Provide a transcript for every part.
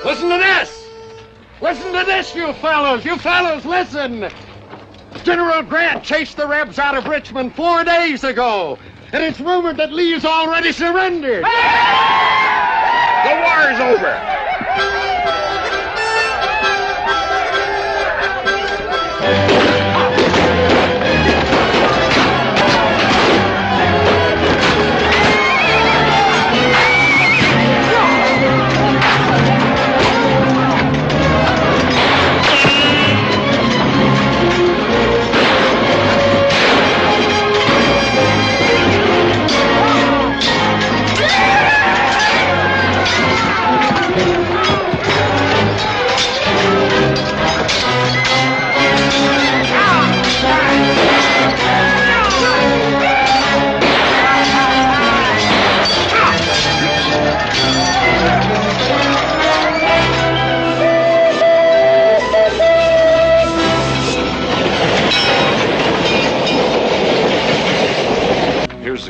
Listen to this! Listen to this, you fellows! You fellows, listen! General Grant chased the Rebs out of Richmond 4 days ago, and it's rumored that Lee's already surrendered. The war's over.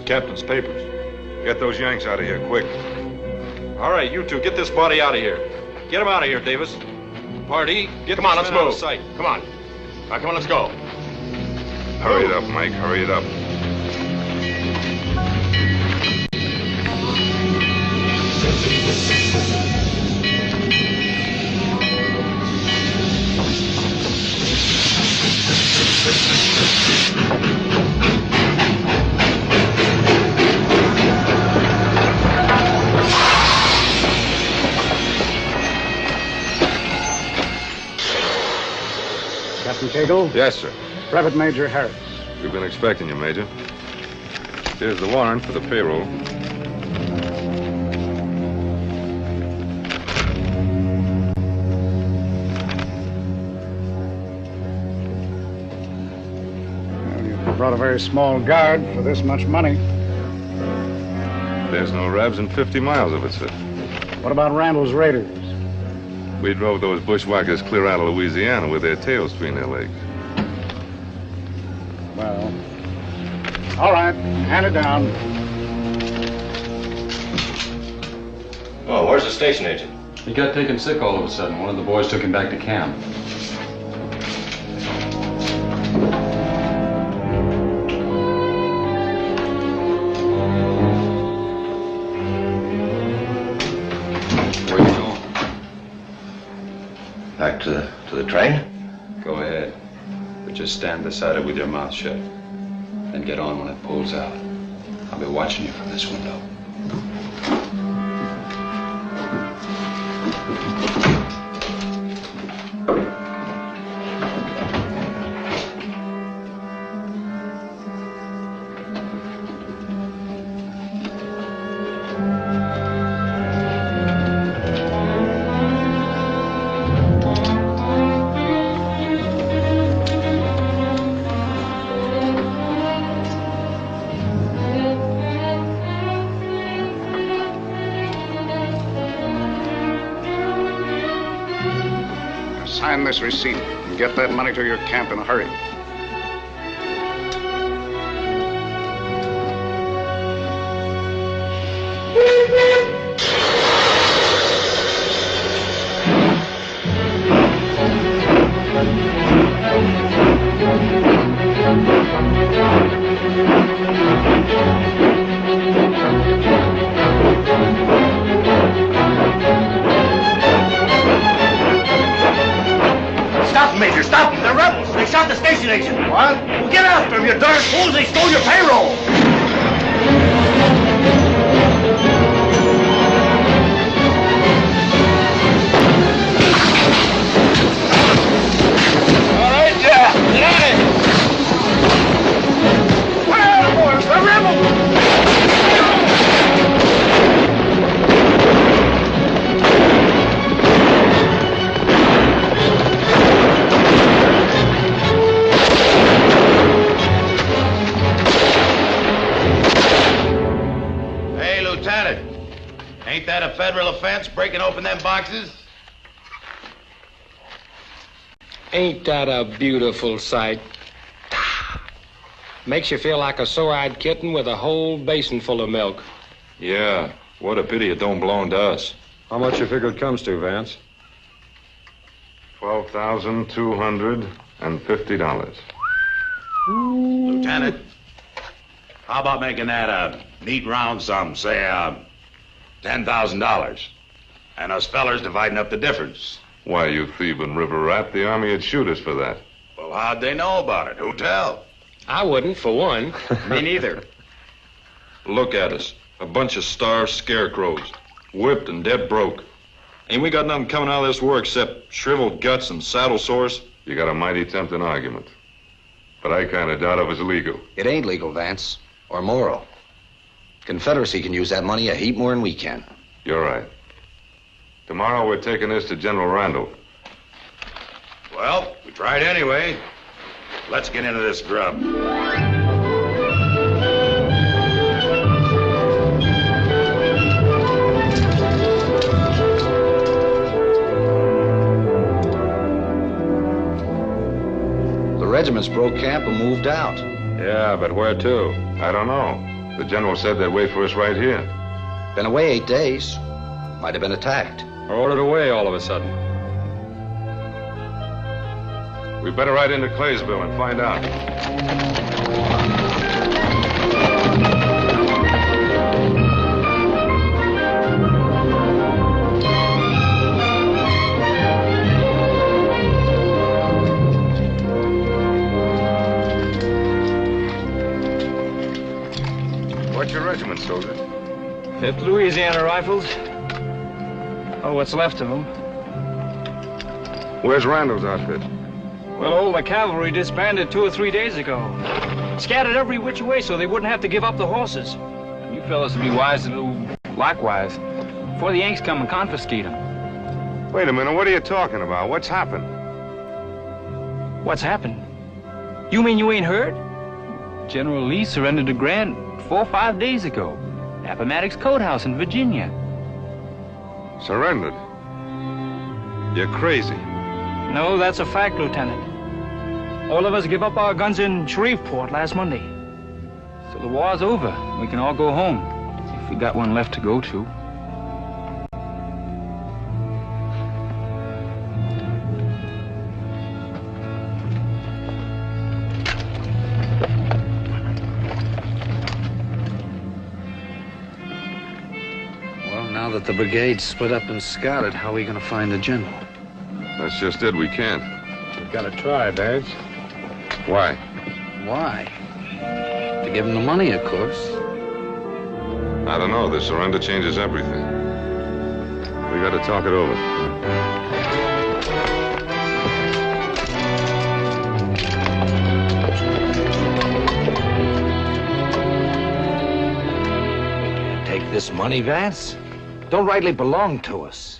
Captain's papers. Get those Yanks out of here, quick. All right, you two, get this body out of here. Get him out of here, Davis. Pardee, get Come on, let's move. Sight. Come on. All right, come on, let's go. Hurry it up, Mike, hurry it up. Captain Cagle? Yes, sir. Brevet Major Harris. We've been expecting you, Major. Here's the warrant for the payroll. Well, you brought a very small guard for this much money. There's no Rebs in 50 miles of it, sir. What about Randall's Raiders? We drove those bushwhackers clear out of Louisiana with their tails between their legs. Well, all right, hand it down. Oh, where's the station agent? He got taken sick all of a sudden. One of the boys took him back to camp. Where you going? Back to the train? Go ahead. But just stand beside it with your mouth shut. Then get on when it pulls out. I'll be watching you from this window. Sign this receipt and get that money to your camp in a hurry. Stop them, Major, stop them. They're rebels. They shot the station agent. What? Well, get after them, you darn fools. They stole your payroll. All right, yeah. Get out of here. Where are the boys? They're rebels. Ain't that a federal offense, breaking open them boxes? Ain't that a beautiful sight? Makes you feel like a sore-eyed kitten with a whole basin full of milk. Yeah, what a pity it don't belong to us. How much you figure it comes to, Vance? $12,250. Lieutenant, how about making that a neat round sum, say, $10,000? And us fellers dividing up the difference. Why, you thieving river rat, the Army would shoot us for that. Well, how'd they know about it? Who tell? I wouldn't, for one. Me neither. Look at us. A bunch of starved scarecrows. Whipped and dead broke. Ain't we got nothing coming out of this war except shriveled guts and saddle sores? You got a mighty tempting argument. But I kind of doubt it was legal. It ain't legal, Vance, or moral. Confederacy can use that money a heap more than we can. You're right. Tomorrow we're taking this to General Randall. Well, we tried anyway. Let's get into this grub. The regiments broke camp and moved out. Yeah, but where to? I don't know. The general said they'd wait for us right here. Been away 8 days. Might have been attacked. Or ordered away all of a sudden. We better ride into Claysville and find out. What's your regiment, soldier? 5th Louisiana Rifles. Oh, what's left of them. Where's Randall's outfit? Well, all the cavalry disbanded 2 or 3 days ago. Scattered every which way so they wouldn't have to give up the horses. You fellas would be wise to do likewise before the Yanks come and confiscate them. Wait a minute, what are you talking about? What's happened? What's happened? You mean you ain't heard? General Lee surrendered to Grant 4 or 5 days ago. Appomattox Courthouse in Virginia. Surrendered? You're crazy. No, that's a fact, Lieutenant. All of us give up our guns in Shreveport last Monday. So the war's over. We can all go home, if we got one left to go to. Well, now that the brigade's split up and scouted, how are we going to find the general? That's just it, we can't. We've got to try, Vance. Why? Why? To give him the money, of course. I don't know. The surrender changes everything. We got to talk it over. Take this money, Vance? Don't rightly belong to us.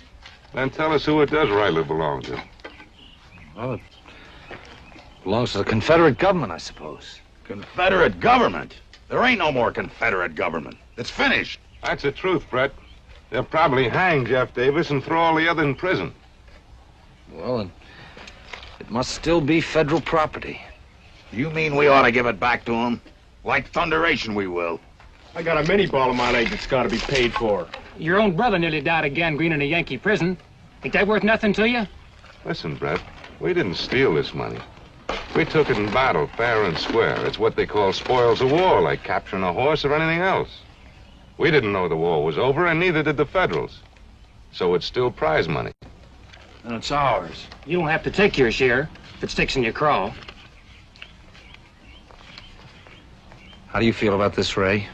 Then tell us who it does rightly belong to. Well, it belongs to the Confederate government, I suppose. Confederate government? There ain't no more Confederate government. It's finished. That's the truth, Brett. They'll probably hang Jeff Davis and throw all the others in prison. Well, and it must still be federal property. You mean we ought to give it back to them? Like thunderation we will. I got a mini ball in my leg that's got to be paid for. Your own brother nearly died of gangrene in a Yankee prison. Ain't that worth nothing to you? Listen, Brett, we didn't steal this money. We took it in battle, fair and square. It's what they call spoils of war, like capturing a horse or anything else. We didn't know the war was over, and neither did the Federals. So it's still prize money. And it's ours. You don't have to take your share if it sticks in your craw. How do you feel about this, Ray?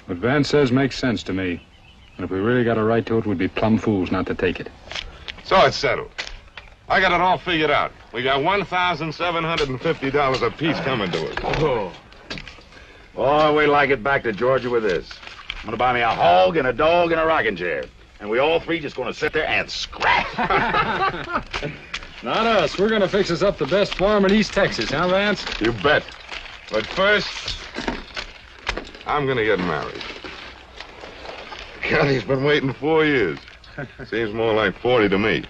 What Vance says makes sense to me. And if we really got a right to it, we'd be plumb fools not to take it. So it's settled. I got it all figured out. We got $1,750 apiece coming to us. Oh. Boy, we like it back to Georgia with this. I'm gonna buy me a hog and a dog and a rocking chair. And we all three just gonna sit there and scrap. Not us. We're gonna fix us up the best farm in East Texas, huh, Vance? You bet. But first, I'm gonna get married. God, he's been waiting 4 years. Seems more like 40 to me.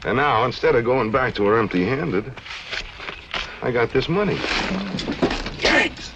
And now, instead of going back to her empty-handed, I got this money. Yanks!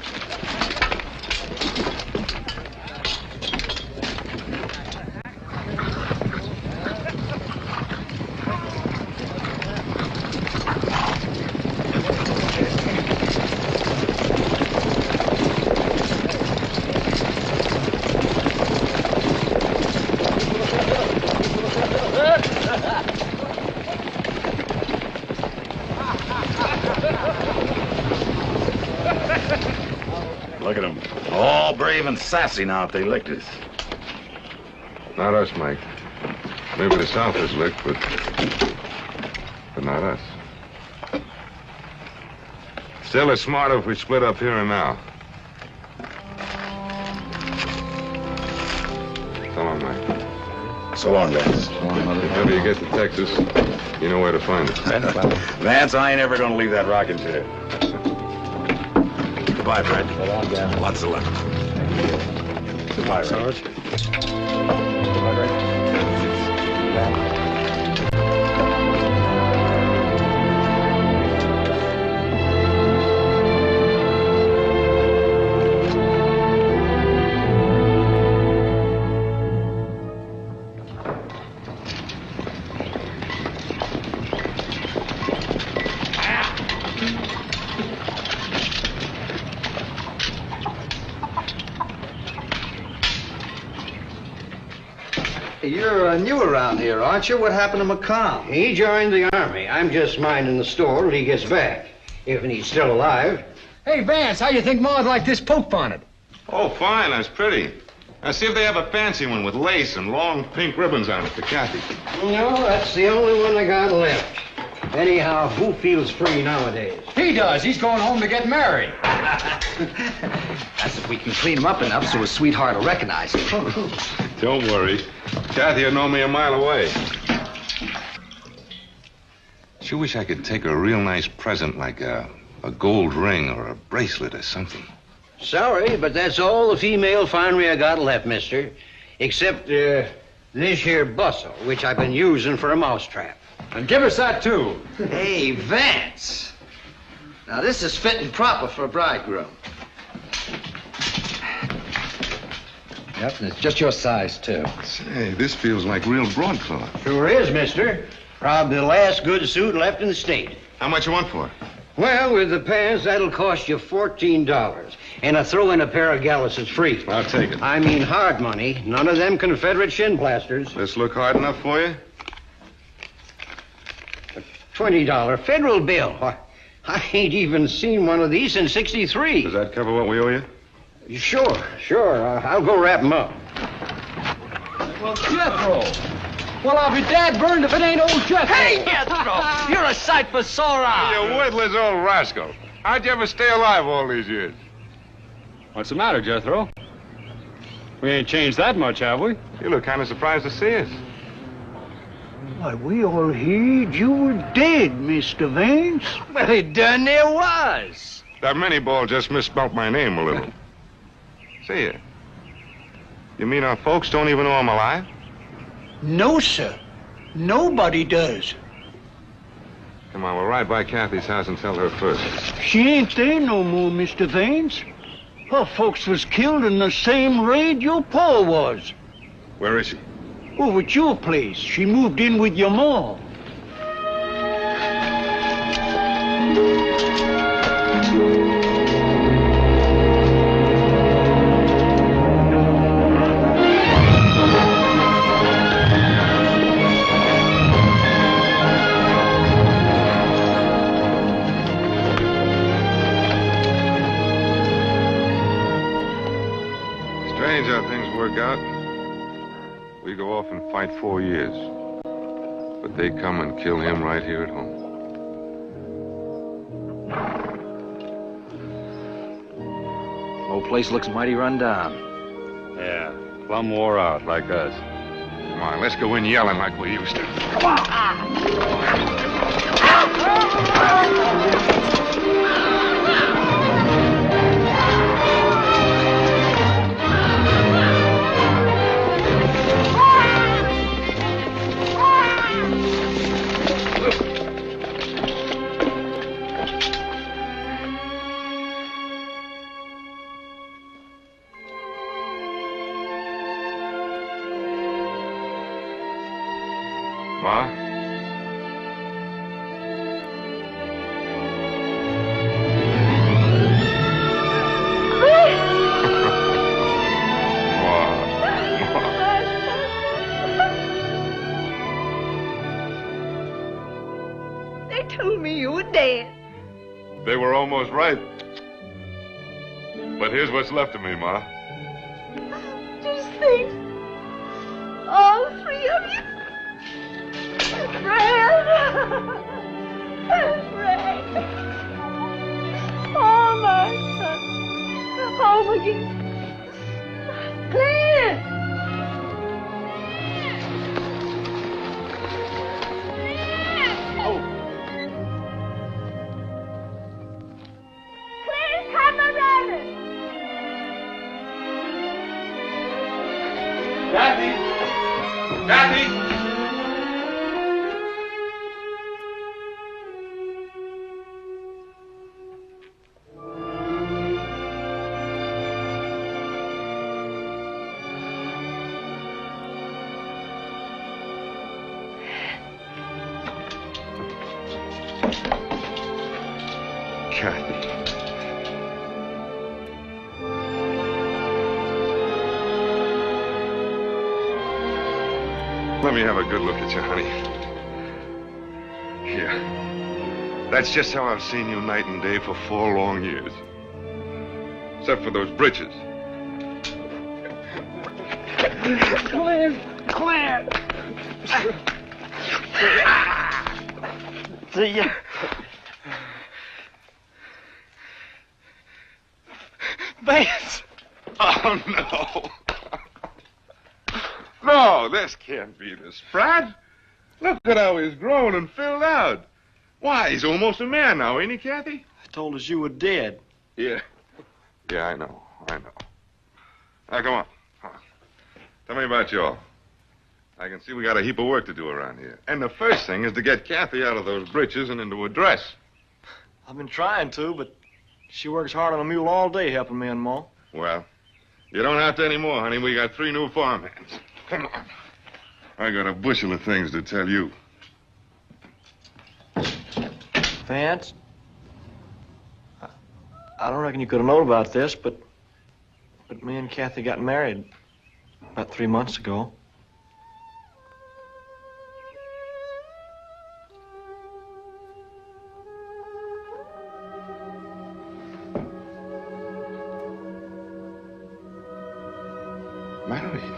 even sassy now if they licked us. Not us, Mike. Maybe the South is licked, but not us. Still, it's smarter if we split up here and now. So long, Mike. So long, Vance. If ever you get to Texas, you know where to find us. Vance, I ain't ever gonna leave that rocking chair. Goodbye, Fred. Lots of luck. Goodbye, Sarge. You're new around here, aren't you? What happened to McComm? He joined the Army. I'm just minding the store till he gets back. If he's still alive. Hey, Vance, how you think Ma'd like this poke bonnet? Oh, fine. That's pretty. Now, see if they have a fancy one with lace and long pink ribbons on it for Kathy. No, that's the only one I got left. Anyhow, who feels free nowadays? He does. He's going home to get married. That's if we can clean him up enough so his sweetheart will recognize him. Don't worry. Kathy will know me a mile away. Sure wish I could take her a real nice present like a gold ring or a bracelet or something. Sorry, but that's all the female finery I got left, mister. Except, this here bustle, which I've been using for a mousetrap. And give us that, too. Hey, Vance. Now, this is fit and proper for a bridegroom. Yep, and it's just your size, too. Say, this feels like real broadcloth. Sure is, mister. Probably the last good suit left in the state. How much you want for it? Well, with the pants, that'll cost you $14. And I throw in a pair of galluses free. I'll take it. I mean hard money. None of them Confederate shin plasters. This look hard enough for you? $20 federal bill. Why, I ain't even seen one of these since '63. Does that cover what we owe you? Sure. I'll go wrap 'em up. Well, Jethro. Well, I'll be dad burned if it ain't old Jethro. Hey, Jethro! You're a sight for sore eyes. You worthless old rascal. How'd you ever stay alive all these years? What's the matter, Jethro? We ain't changed that much, have we? You look kind of surprised to see us. Why, we all heard you were dead, Mr. Vance. Well, it done there was. That mini ball just misspelled my name a little. See ya. You mean our folks don't even know I'm alive? No, sir. Nobody does. Come on, we'll ride by Kathy's house and tell her first. She ain't there no more, Mr. Vance. Her folks was killed in the same raid your pa was. Where is she? Over at your place. She moved in with your ma. Strange how things work out. We go off and fight 4 years. But they come and kill him right here at home. Whole place looks mighty run down. Yeah, plumb wore out, like us. Come on, let's go in yelling like we used to. Ma? They told me you were dead. They were almost right. But here's what's left of me, Ma. all three of you. Fred! Fred! Oh, my son. Home again. Clint! Clint, come around. Kathy! Kathy! Kathy. Let me have a good look at you, honey. Here. That's just how I've seen you night and day for 4 long years. Except for those britches. Clint! See ya. Vance! Oh, no. No, this can't be the Sprat. Look at how he's grown and filled out. Why, he's almost a man now, ain't he, Kathy? I told us you were dead. Yeah. Yeah, I know. Now, come on. Tell me about you all. I can see we got a heap of work to do around here. And the first thing is to get Kathy out of those breeches and into a dress. I've been trying to, but she works hard on a mule all day helping me and Ma. Well, you don't have to anymore, honey. We got 3 new farmhands. Come on. I got a bushel of things to tell you. Vance, I don't reckon you could have known about this, but me and Kathy got married about 3 months ago. Married?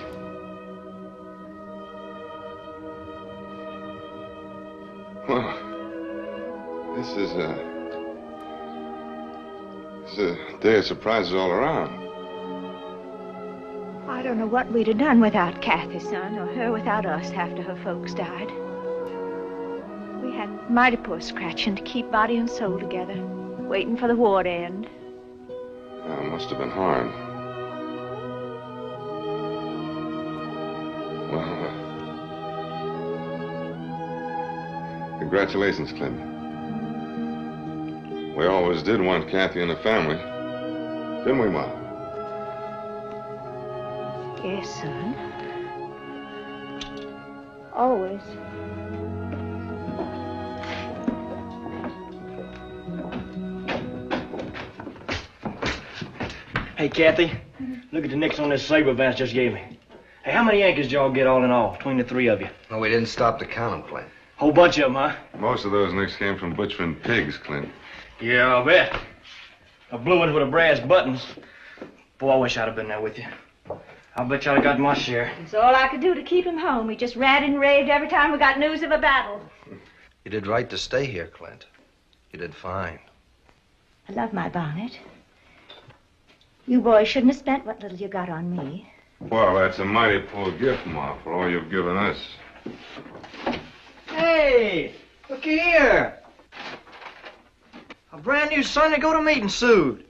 Well, this is a day of surprises all around. I don't know what we'd have done without Kathy, son, or her without us after her folks died. We had mighty poor scratching to keep body and soul together, waiting for the war to end. Oh, it must have been hard. Well, congratulations, Clinton. We always did want Kathy in the family. Didn't we, Ma? Yes, son. Always. Hey, Kathy, look at the nicks on this saber Vance just gave me. Hey, how many Yankees did y'all get all in all, between the 3 of you? No, we didn't stop to count them, Clint. Whole bunch of them, huh? Most of those nicks came from butchering pigs, Clint. Yeah, I'll bet. A blue one with the brass buttons. Boy, I wish I'd have been there with you. I'll bet y'all got my share. It's all I could do to keep him home. He just ranted and raved every time we got news of a battle. You did right to stay here, Clint. You did fine. I love my bonnet. You boys shouldn't have spent what little you got on me. Well, that's a mighty poor gift, Ma, for all you've given us. Hey, look here. A brand new Sunday go-to meeting suit.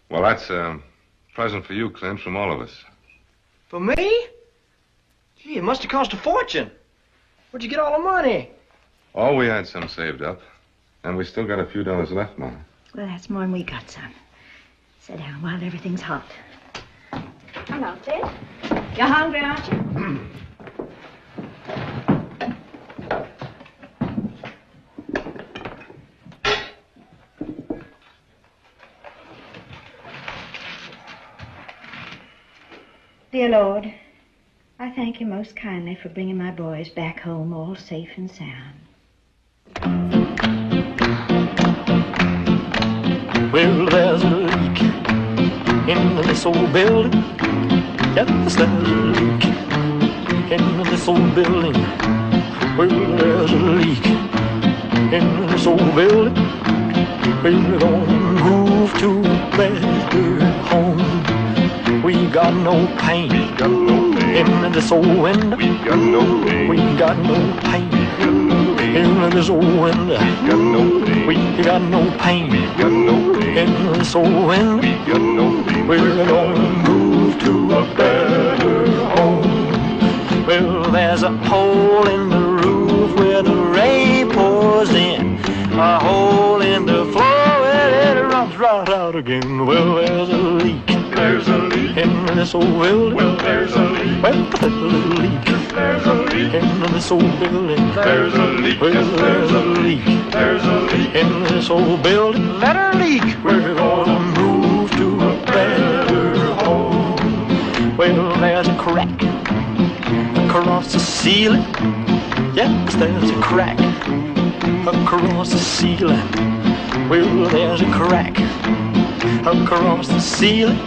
Well, that's a present for you, Clint, from all of us. For me? Gee, it must have cost a fortune. Where'd you get all the money? Oh, we had some saved up. And we still got a few dollars left, Ma. Well, that's more than we got, son. Sit down while everything's hot. Come on, Ted. You're hungry, aren't you? Dear Lord, I thank you most kindly for bringing my boys back home all safe and sound. Well, there's a leak in this old building. Yes, there's a leak in this old building. Well, there's a leak in this old building. We're gonna move to a better home. We got no pain in this old window. We got no pain. We got no pain in this old window. We got no pain in this old window. We're gonna move to a better home. Well, there's a hole in the roof where the rain pours in. A hole in the floor where it runs right out again. Well, there's a leak. There's a leak in this old building. Well, there's a leak. Well, there's a leak. There's a leak in this old building. There's a leak. Well, there's a leak. There's a leak in this old building. Let her leak. We're gonna move to a better home. Well, there's a crack across the ceiling. Yes, there's a crack across the ceiling. Well, there's a crack across the ceiling.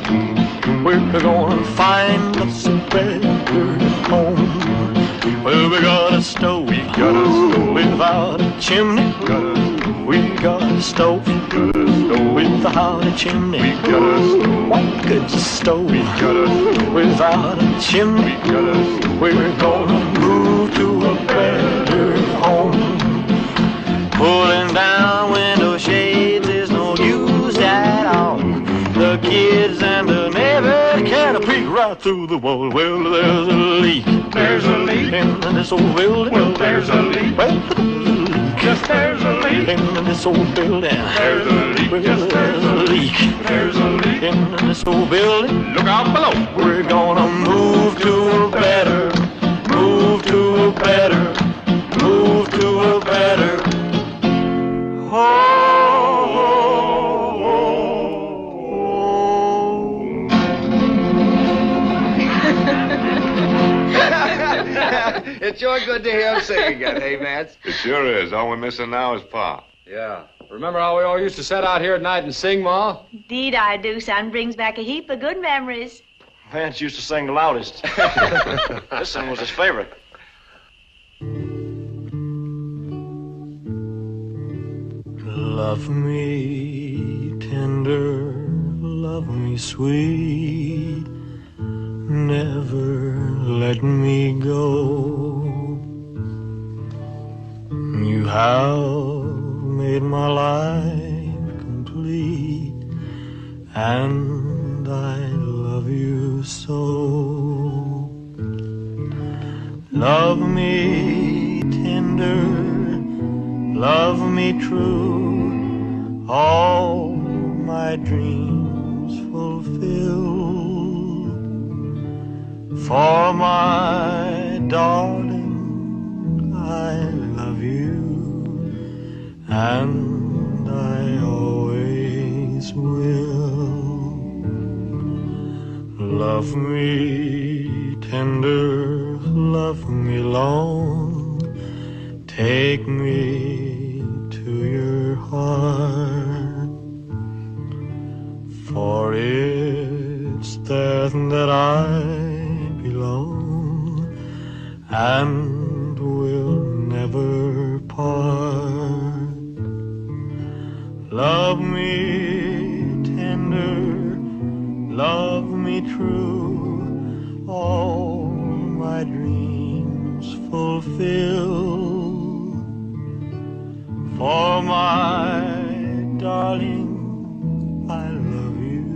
We're gonna find us a better home. Well, we got a stove without a chimney. We got a stove without a chimney. What good's a stove without a chimney? We're gonna move to a better home. Pulling down window shades is no use at all. The kids and the neighbors can't peek right through the wall. Well, there's a leak. There's a leak in this old building. Well, there's a leak. Well, yes, there's a leak in this old building. There's a leak. Well, there's a leak. There's a leak in this old building. Look out below. We're gonna move to a better. Move to a better. Move to a better. It's sure good to hear him sing again, hey, Vance? It sure is. All we're missing now is Pa. Yeah. Remember how we all used to sit out here at night and sing, Ma? Indeed I do, son. Brings back a heap of good memories. Vance used to sing the loudest. This one was his favorite. Love me tender, love me sweet, never let me go. You have made my life complete, and I love you so. Love me tender, love me true, all my dreams fulfill. For my darling, I love you, and I always will. Love me tender, love me long, take me to your heart, for it's there that I belong and will never part. Love me tender, love me true, all my dreams fulfill. For my darling, I love you,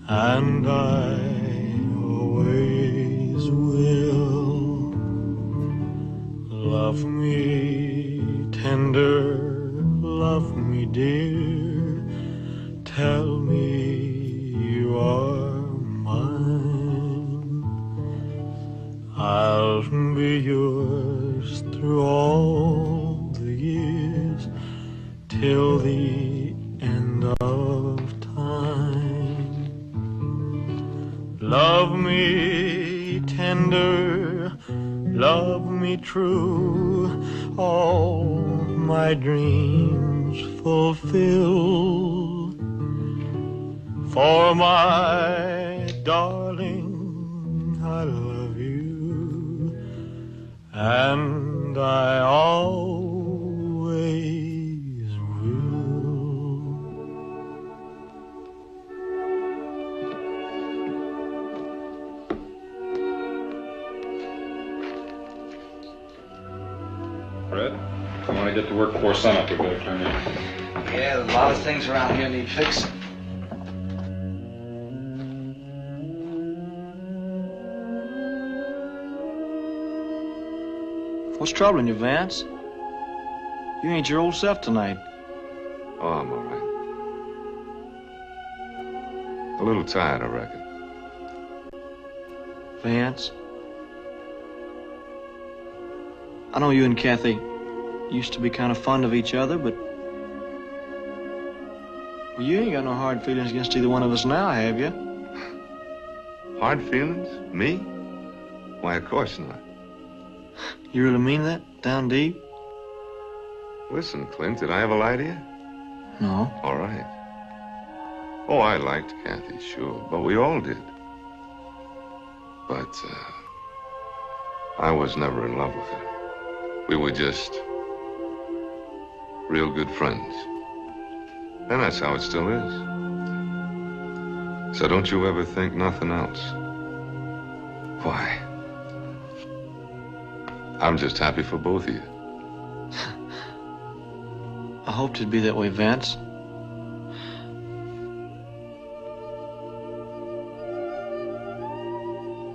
and I always will. Love me tender, love me dear, tell me you are mine. I'll be yours through all the years, till the end of time. Love me tender, love me true, all my dreams fulfill. For my darling, I love you, and I always will. Fred, I want to get to work before sunup. We better turn in. Yeah, a lot of things around here need fixing. What's troubling you, Vance? You ain't your old self tonight. Oh, I'm all right. A little tired, I reckon. Vance, I know you and Kathy used to be kind of fond of each other, but well, you ain't got no hard feelings against either one of us now, have you? Hard feelings? Me? Why, of course not. You really mean that? Down deep? Listen, Clint, did I ever lie to you? No. All right. Oh, I liked Kathy, sure, but we all did. But, I was never in love with her. We were just real good friends. And that's how it still is. So don't you ever think nothing else. Why? I'm just happy for both of you. I hoped it'd be that way, Vance.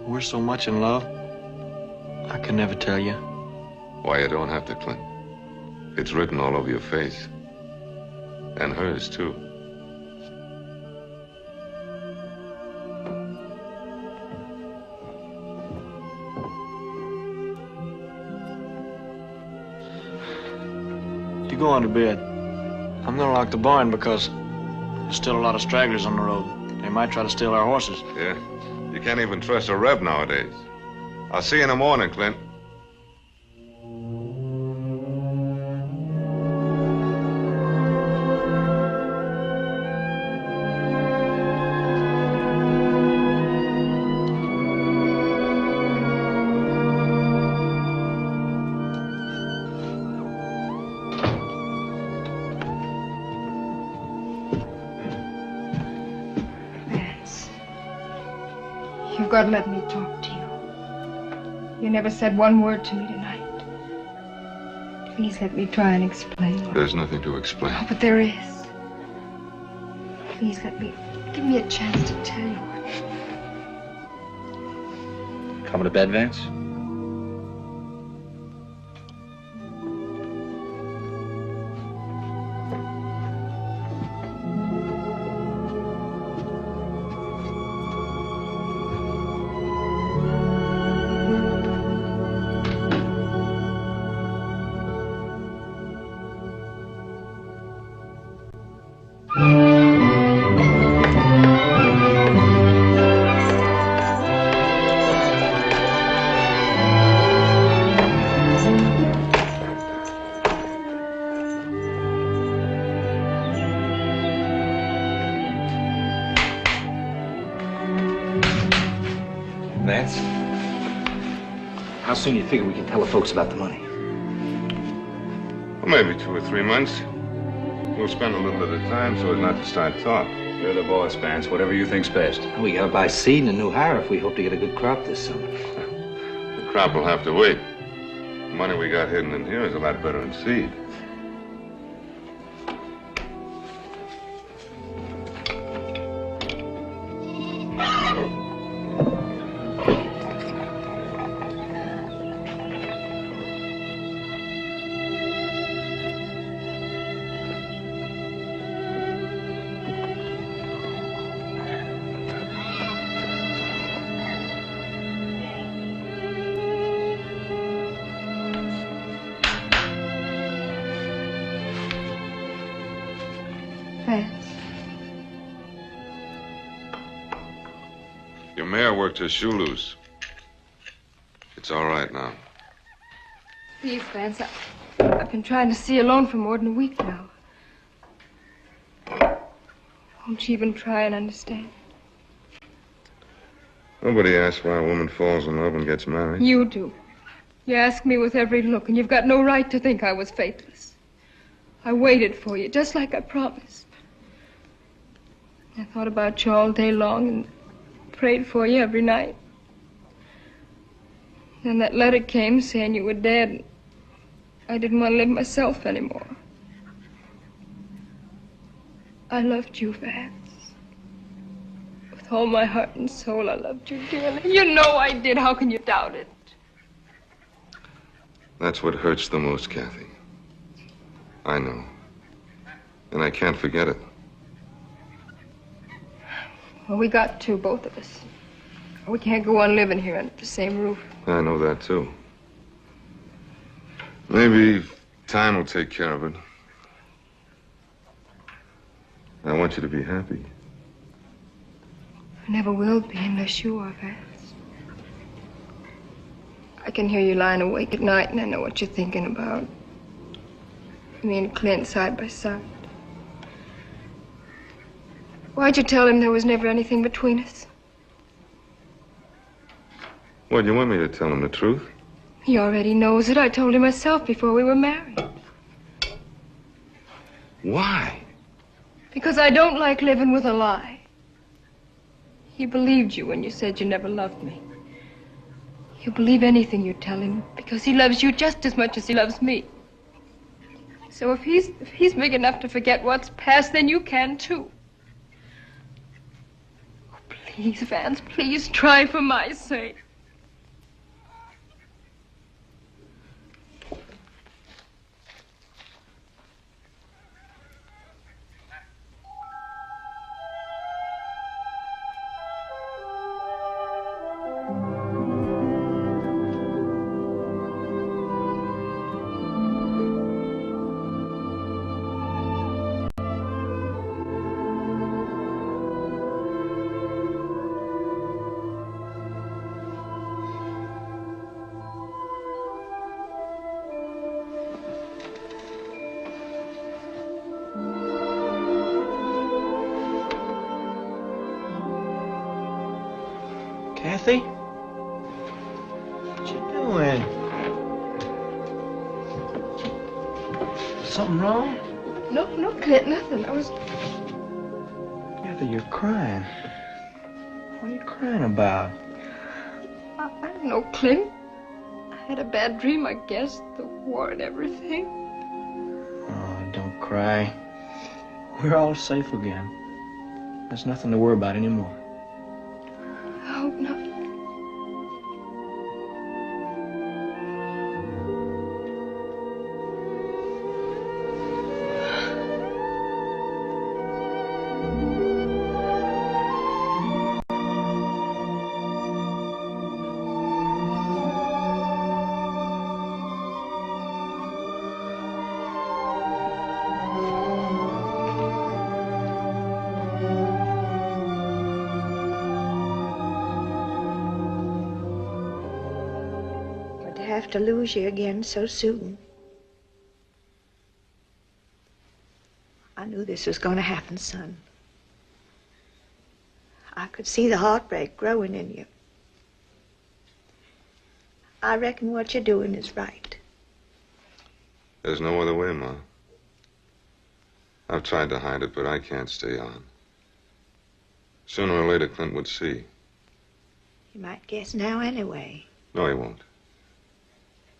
We're so much in love, I could never tell you. Why, you don't have to, Clint. It's written all over your face. And hers, too. You go on to bed. I'm gonna lock the barn because there's still a lot of stragglers on the road. They might try to steal our horses. Yeah? You can't even trust a Reb nowadays. I'll see you in the morning, Clint. You've got to let me talk to you. You never said one word to me tonight. Please let me try and explain. There's nothing to explain. Oh, but there is. Please give me a chance to tell you. Coming to bed, Vance? Vance? How soon do you figure we can tell the folks about the money? Well, maybe 2 or 3 months. We'll spend a little at a time so as not to start talk. You're the boss, Vance. Whatever you think's best. We gotta buy seed and a new hire if we hope to get a good crop this summer. The crop will have to wait. The money we got hidden in here is a lot better than seed. Vance. Your mare worked her shoe loose. It's all right now. Please, Vance, I've been trying to see you alone for more than a week now. Won't you even try and understand? Nobody asks why a woman falls in love and gets married. You do. You ask me with every look, and you've got no right to think I was faithless. I waited for you, just like I promised. I thought about you all day long and prayed for you every night. Then that letter came saying you were dead. I didn't want to live myself anymore. I loved you, Vance. With all my heart and soul, I loved you dearly. You know I did. How can you doubt it? That's what hurts the most, Kathy. I know. And I can't forget it. Well, we got to, both of us. We can't go on living here under the same roof. I know that, too. Maybe time will take care of it. I want you to be happy. I never will be unless you are, Vance. I can hear you lying awake at night, and I know what you're thinking about. Me and Clint side by side. Why'd you tell him there was never anything between us? What, you want me to tell him the truth? He already knows it. I told him myself before we were married. Why? Because I don't like living with a lie. He believed you when you said you never loved me. He'll believe anything you tell him because he loves you just as much as he loves me. So if he's big enough to forget what's past, then you can too. Oh, please, Vance, please try for my sake. Kathy? What you doing? Something wrong? No, Clint, nothing. I was... Kathy, you're crying. What are you crying about? I don't know, Clint. I had a bad dream, I guess. The war and everything. Oh, don't cry. We're all safe again. There's nothing to worry about anymore. I hope not. To lose you again so soon. I knew this was going to happen, son. I could see the heartbreak growing in you. I reckon what you're doing is right. There's no other way, Ma. I've tried to hide it, but I can't stay on. Sooner or later, Clint would see. You might guess now anyway. No, he won't.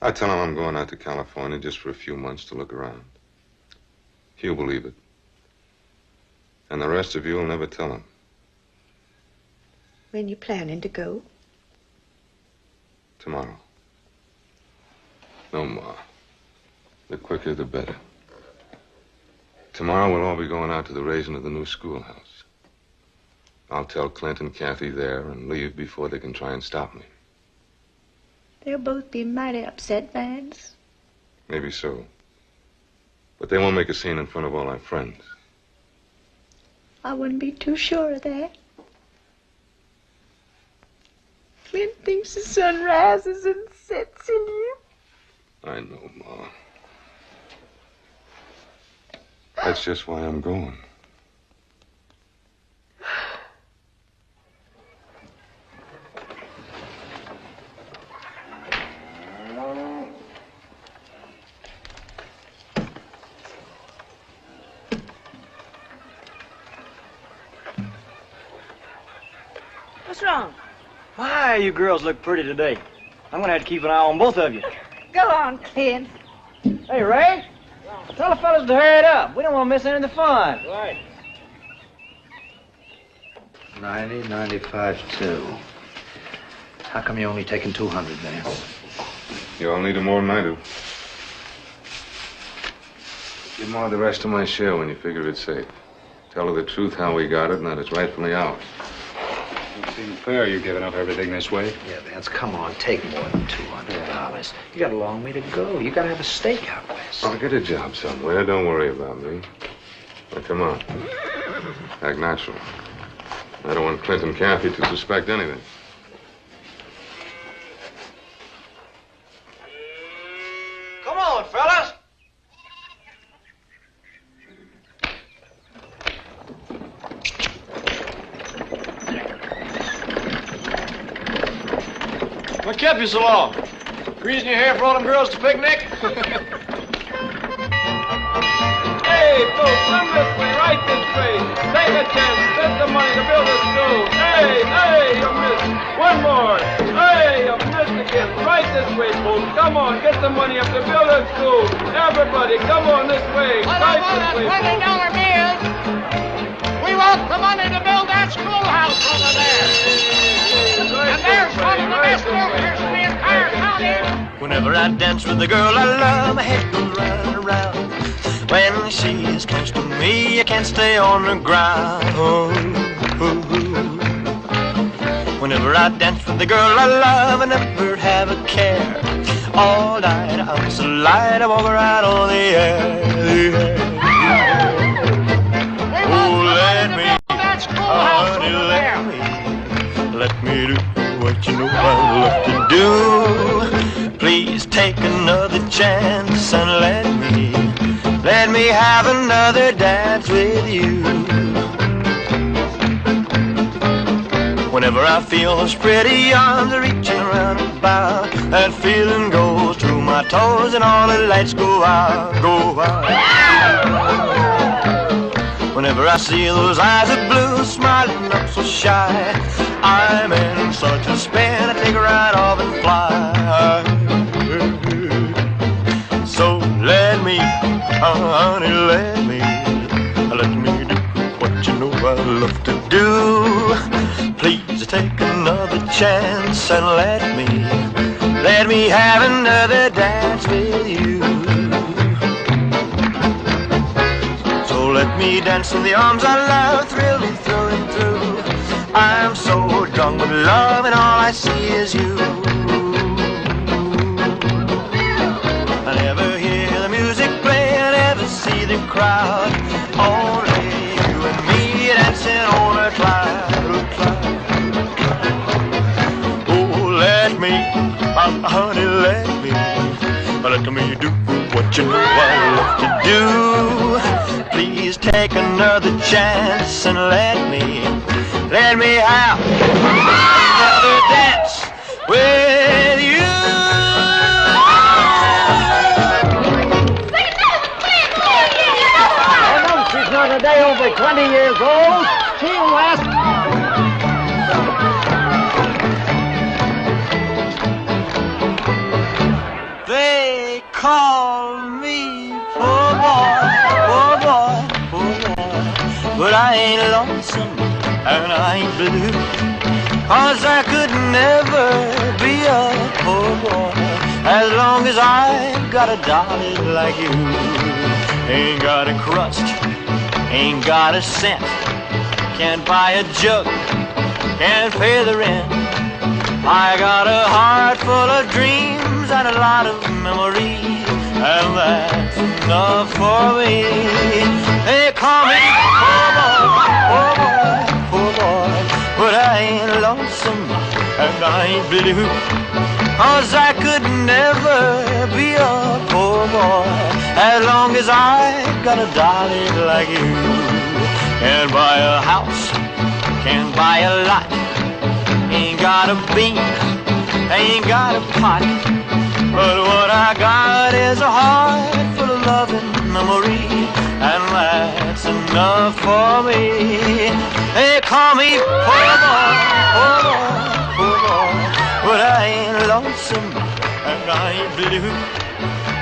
I tell him I'm going out to California just for a few months to look around. He'll believe it. And the rest of you will never tell him. When you planning to go? Tomorrow. No, Ma. The quicker, the better. Tomorrow we'll all be going out to the raising of the new schoolhouse. I'll tell Clint and Kathy there and leave before they can try and stop me. They'll both be mighty upset, Vance. Maybe so. But they won't make a scene in front of all our friends. I wouldn't be too sure of that. Clint thinks the sun rises and sets in you. I know, Ma. That's just why I'm going. wrong? My, you girls look pretty today. I'm gonna have to keep an eye on both of you. Go on, Clint. Hey, Ray. Tell the fellas to hurry it up. We don't want to miss any of the fun. Right. 90, 95, 2. How come you're only taking 200, Vance? You all need more than I do. Give Ma the rest of my share when you figure it's safe. Tell her the truth how we got it and that it's rightfully ours. Don't seem fair you giving up everything this way. Yeah, Vance, come on. Take more than $200. You got a long way to go. You gotta have a stake out west. I'll get a job somewhere. Don't worry about me. Now, come on. Act natural. I don't want Clint and Kathy to suspect anything. Come on, fellas. What kept you so long? Reason you're here for all them girls to picnic? Hey, folks, come this way, right this way. Take a chance, spend the money to build a school. Hey, you missed. One more. Hey, you missed again. Right this way, folks. Come on, get the money up to build a school. Everybody, come on this way. Right this way, $20 bills. We want the money to build that schoolhouse over there. And there's one of the best workers in the entire county. Whenever I dance with the girl I love, my head goes round and round. When she's close to me, I can't stay on the ground. Whenever I dance with the girl I love, I never have a care. All night I'm so light, I walk right on the air. Oh, let me, honey, let me do what you know I love to do. Please take another chance and let me have another dance with you. Whenever I feel those pretty arms reaching around and about, that feeling goes through my toes and all the lights go out, go out. Whenever I see those eyes of blue smiling up so shy, I'm in such a spin, I take a ride off and fly. So let me, honey, let me do what you know I love to do. Please take another chance and let me have another dance with you. So let me dance in the arms I love, thrilling through and through. I'm so drunk with love and all I see is you. I never hear the music play, I never see the crowd. Only you and me dancing on a cloud. Oh, let me, honey, let me do what you know I love to do. Please take another chance and let me have another dance with you. I know she's not a day over 20 years old. She'll last. They call me poor boy, poor boy, poor boy, but I ain't lonesome and I ain't blue, 'cause I could never be a poor boy as long as I got a dolly like you. Ain't got a crust, ain't got a cent, can't buy a jug, can't pay the rent. I got a heart full of dreams and a lot of memories, and that's enough for me. They call me poor boy, poor boy, poor boy, but I ain't lonesome and I ain't blue, 'cause I could never be a poor boy as long as I got a dolly like you. Can't buy a house, can't buy a lot, ain't got a bean, ain't got a pot, but what I got is a heart full of love and memory, and that's enough for me. They call me poor boy, poor boy, poor boy. But I ain't lonesome and I ain't blue,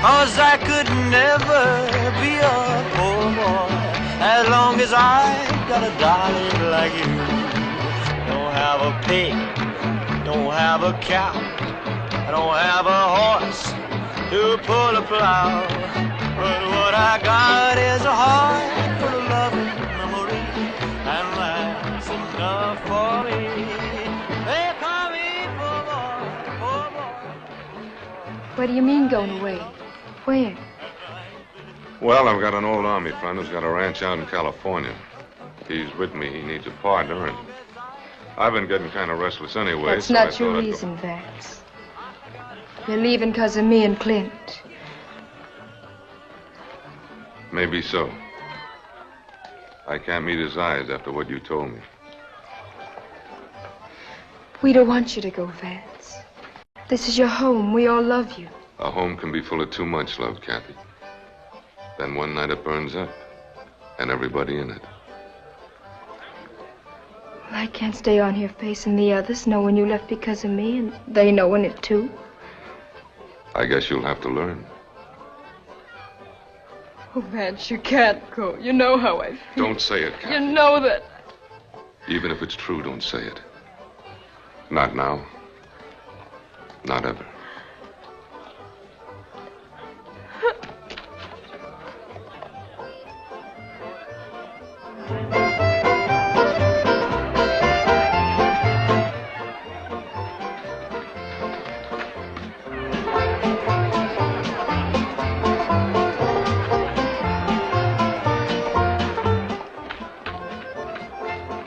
'cause I could never be a poor boy as long as I got a darling like you. Don't have a pig, don't have a cow, I don't have a horse to pull a plow, but what I got is a heart full of loving memory, and that's enough for me. They call me poor boy, poor boy. What do you mean going away? When? Well, I've got an old Army friend who's got a ranch out in California. He's with me. He needs a partner, and I've been getting kind of restless anyway. That's so I not your thought I'd go- reason, Vance. You're leaving 'cause of me and Clint. Maybe so. I can't meet his eyes after what you told me. We don't want you to go, Vance. This is your home. We all love you. A home can be full of too much love, Kathy. Then one night it burns up, and everybody in it. I can't stay on here facing the others, knowing you left because of me, and they knowing it too. I guess you'll have to learn. Oh, Vance, you can't go. You know how I feel. Don't say it, Kathy. You know that. Even if it's true, don't say it. Not now. Not ever.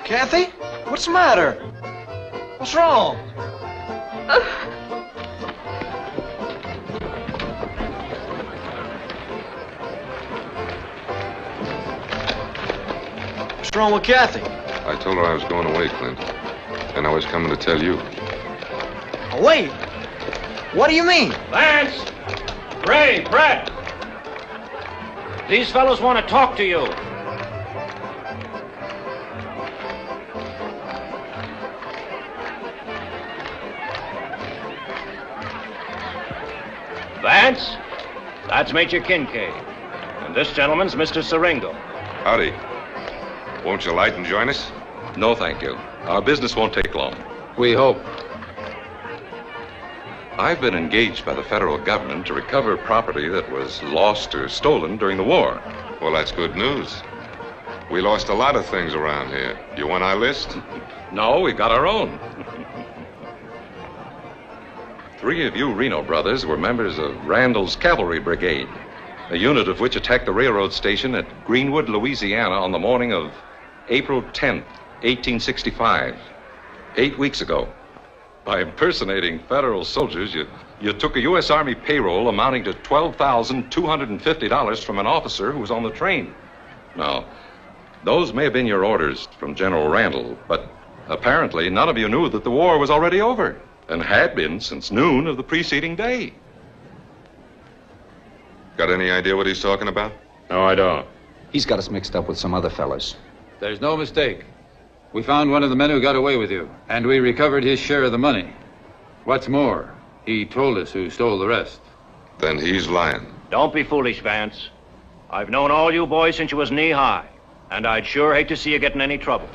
Kathy, what's the matter? What's wrong? What's wrong with Kathy? I told her I was going away, Clint. And I was coming to tell you. Oh, wait. What do you mean? Lance! Ray, Brett! These fellows want to talk to you. Vance, that's Major Kincaid. And this gentleman's Mr. Siringo. Howdy. Won't you light and join us? No, thank you. Our business won't take long. We hope. I've been engaged by the federal government to recover property that was lost or stolen during the war. Well, that's good news. We lost a lot of things around here. You want our list? No, we've got our own. 3 of you Reno brothers were members of Randall's Cavalry Brigade, a unit of which attacked the railroad station at Greenwood, Louisiana on the morning of April 10th, 1865, 8 weeks ago. By impersonating federal soldiers, you took a U.S. Army payroll amounting to $12,250 from an officer who was on the train. Now, those may have been your orders from General Randall, but apparently none of you knew that the war was already over and had been since noon of the preceding day. Got any idea what he's talking about? No, I don't. He's got us mixed up with some other fellas. There's no mistake. We found one of the men who got away with you, and we recovered his share of the money. What's more, he told us who stole the rest. Then he's lying. Don't be foolish, Vance. I've known all you boys since you was knee-high, and I'd sure hate to see you get in any trouble.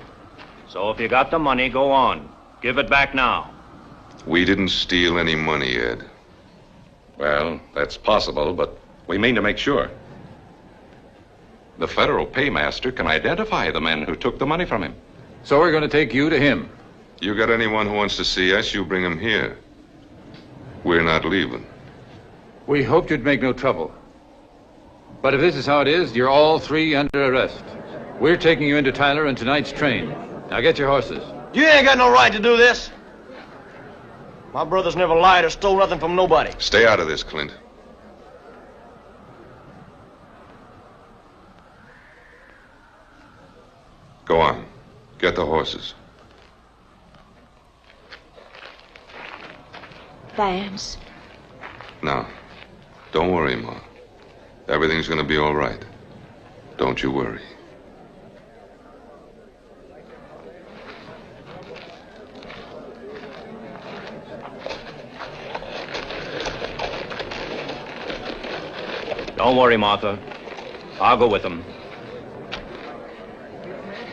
So if you got the money, go on. Give it back now. We didn't steal any money, Ed. Well, that's possible, but we mean to make sure. The federal paymaster can identify the men who took the money from him. So we're going to take you to him. You got anyone who wants to see us, you bring him here. We're not leaving. We hoped you'd make no trouble. But if this is how it is, you're all 3 under arrest. We're taking you into Tyler in tonight's train. Now get your horses. You ain't got no right to do this. My brother's never lied or stole nothing from nobody. Stay out of this, Clint. Go on. Get the horses. Vance. Now, don't worry, Ma. Everything's going to be all right. Don't you worry. Don't worry, Martha. I'll go with them.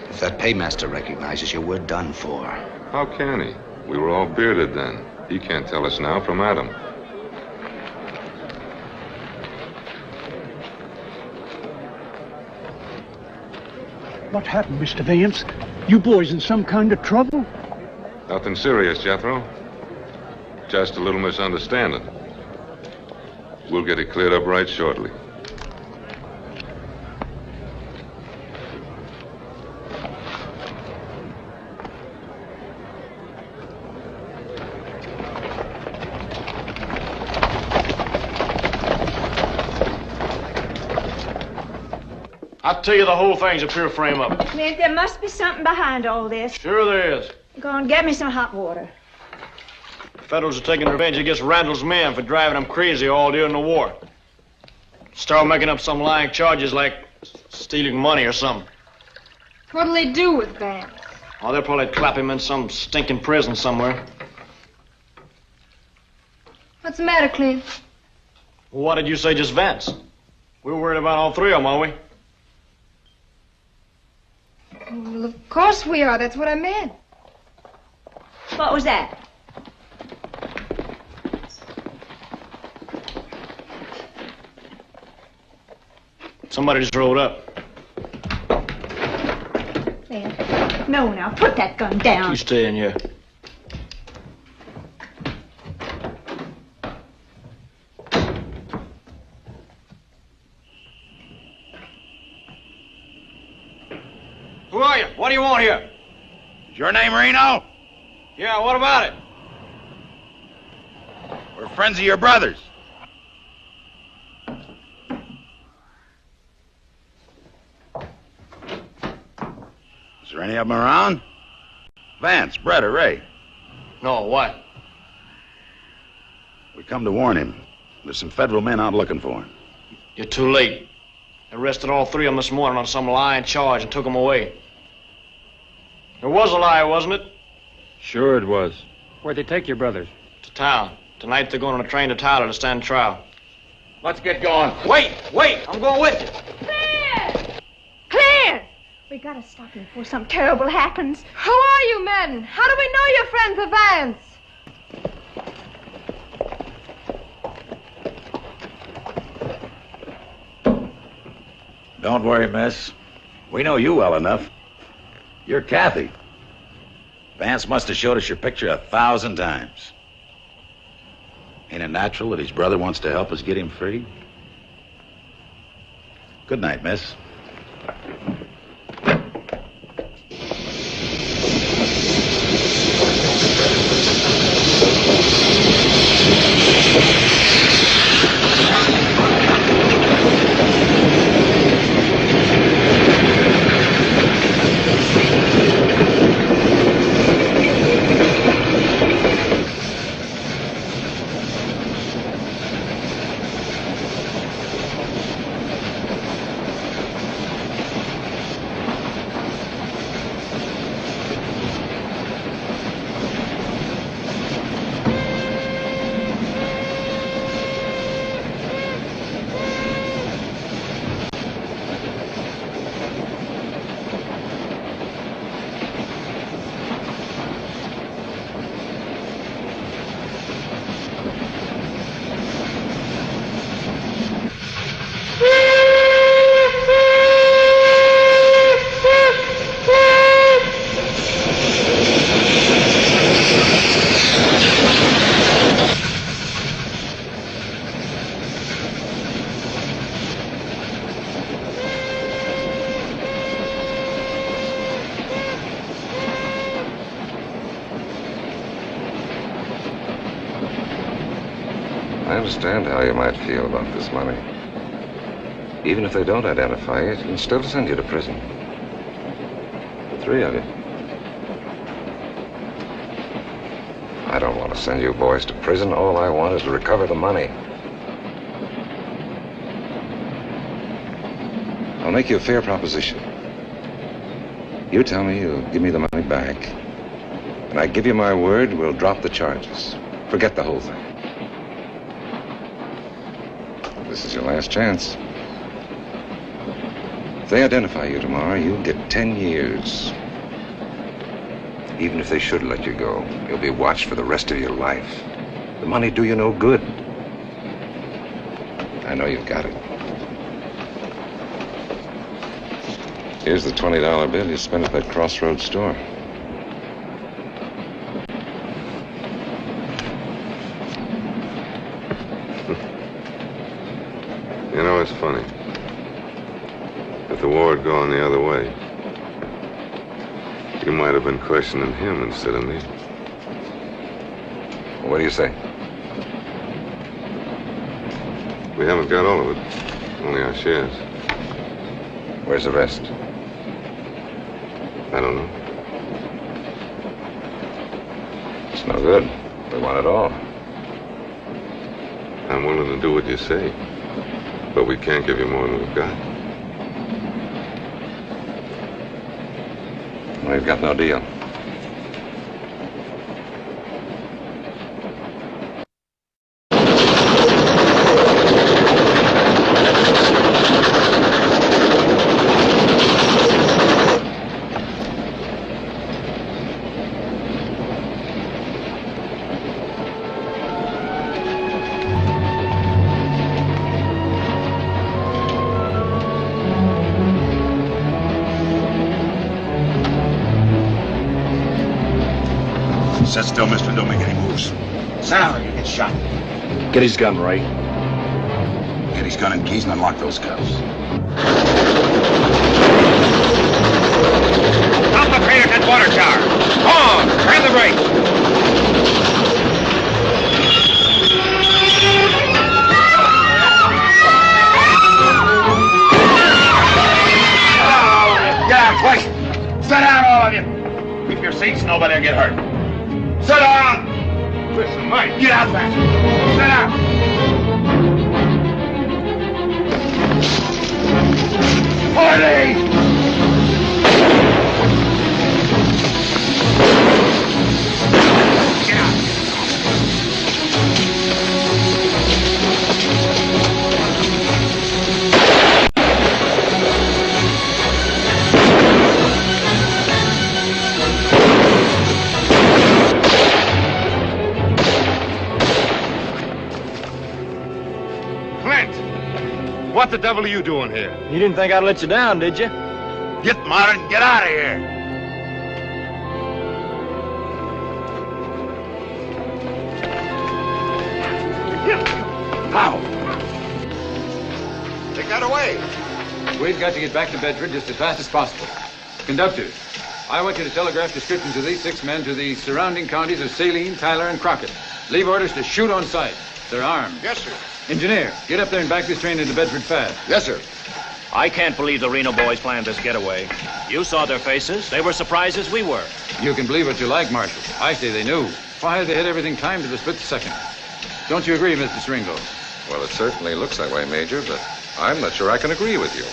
If that paymaster recognizes you, we're done for. How can he? We were all bearded then. He can't tell us now from Adam. What happened, Mr. Vance? You boys in some kind of trouble? Nothing serious, Jethro. Just a little misunderstanding. We'll get it cleared up right shortly. I'll tell you the whole thing's a pure frame-up. Clint, there must be something behind all this. Sure there is. Go on, get me some hot water. The Federals are taking revenge against Randall's men for driving them crazy all during the war. Start making up some lying charges like stealing money or something. What'll they do with Vance? Oh, they'll probably clap him in some stinking prison somewhere. What's the matter, Clint? Well, why did you say just Vance? We were worried about all three of them, are we? Well, of course we are. That's what I meant. What was that? Somebody just rolled up. There. No, now, put that gun down. You stay in here. Who are you? What do you want here? Is your name Reno? Yeah, what about it? We're friends of your brother's. Is there any of them around? Vance, Brett, or Ray? No, what? We come to warn him. There's some federal men out looking for him. You're too late. Arrested all three of them this morning on some lying charge and took them away. It was a lie, wasn't it? Sure it was. Where'd they take your brothers? To town. Tonight they're going on a train to Tyler to stand trial. Let's get going. Wait! I'm going with you. Clear! Clear! We gotta stop him before something terrible happens. Who are you men? How do we know you're friends of Vance? Don't worry, miss. We know you well enough. You're Kathy. Vance must have showed us your picture 1,000 times. Ain't it natural that his brother wants to help us get him free? Good night, miss. I understand how you might feel about this money. Even if they don't identify you, it can still send you to prison. The three of you. I don't want to send you boys to prison. All I want is to recover the money. I'll make you a fair proposition. You tell me you'll give me the money back, and I give you my word we'll drop the charges. Forget the whole thing. This is your last chance. If they identify you tomorrow, you'll get 10 years. Even if they should let you go, you'll be watched for the rest of your life. The money do you no good. I know you've got it. Here's the $20 bill you spent at that Crossroads store. You know, it's funny. If the war had gone the other way, you might have been questioning him instead of me. What do you say? We haven't got all of it. Only our shares. Where's the rest? I don't know. It's no good. We want it all. I'm willing to do what you say. But we can't give you more than we've got. We've got no deal. Sit still, mister. Don't make any moves. Sit down or you get shot. Get his gun, Ray. Get his gun and keys and unlock those cuffs. Stop the train at that water tower. Go on, grab the brakes. Get out, quick! Sit down, all of you. Keep your seats. Nobody will get hurt. Sit down! Listen, Mike. Get out fast. Sit down. Party! Get out. What the devil are you doing here? You didn't think I'd let you down, did you? Get modern. Get out of here. How? Take that away. We've got to get back to Bedford just as fast as possible. Conductor, I want you to telegraph descriptions of these 6 men to the surrounding counties of Saline, Tyler, and Crockett. Leave orders to shoot on sight. They're armed. Yes, sir. Engineer, get up there and back this train into Bedford fast. Yes, sir. I can't believe the Reno boys planned this getaway. You saw their faces. They were surprised as we were. You can believe what you like, Marshal. I say they knew. Why had they had everything timed to the split second? Don't you agree, Mr. Siringo? Well, it certainly looks that way, Major, but I'm not sure I can agree with you.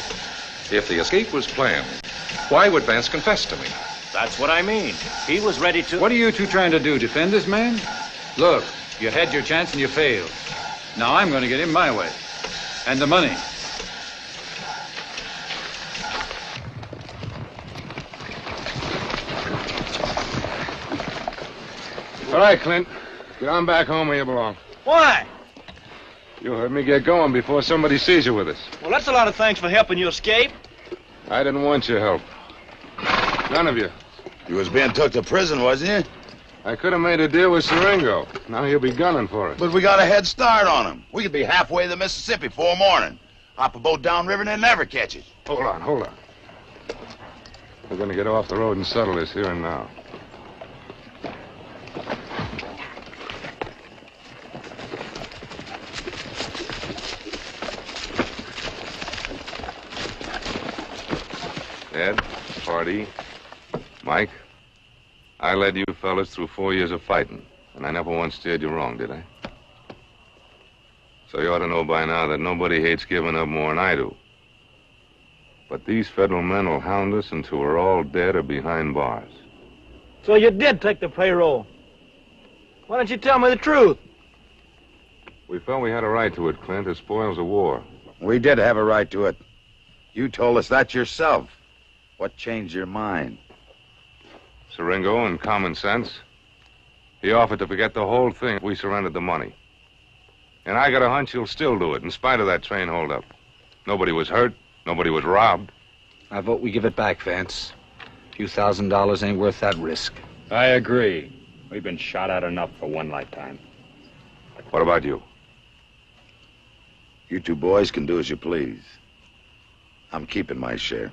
If the escape was planned, why would Vance confess to me? That's what I mean. He was ready to... What are you two trying to do, defend this man? Look, you had your chance and you failed. Now I'm going to get him my way. And the money. All right, Clint. Get on back home where you belong. Why? You heard me get going before somebody sees you with us. Well, that's a lot of thanks for helping you escape. I didn't want your help. None of you. You was being took to prison, wasn't you? I could have made a deal with Siringo. Now he'll be gunning for us. But we got a head start on him. We could be halfway to the Mississippi before morning. Hop a boat downriver and they'll never catch us. Hold on. We're going to get off the road and settle this here and now. Ed, Party, Mike, I led you fellas through 4 years of fighting, and I never once steered you wrong, did I? So you ought to know by now that nobody hates giving up more than I do. But these federal men will hound us until we're all dead or behind bars. So you did take the payroll. Why don't you tell me the truth? We felt we had a right to it, Clint, as spoils of war. We did have a right to it. You told us that yourself. What changed your mind? Siringo and common sense. He offered to forget the whole thing if we surrendered the money. And I got a hunch he'll still do it, in spite of that train holdup. Nobody was hurt. Nobody was robbed. I vote we give it back, Vance. A few $1,000s ain't worth that risk. I agree. We've been shot at enough for one lifetime. What about you? You two boys can do as you please. I'm keeping my share.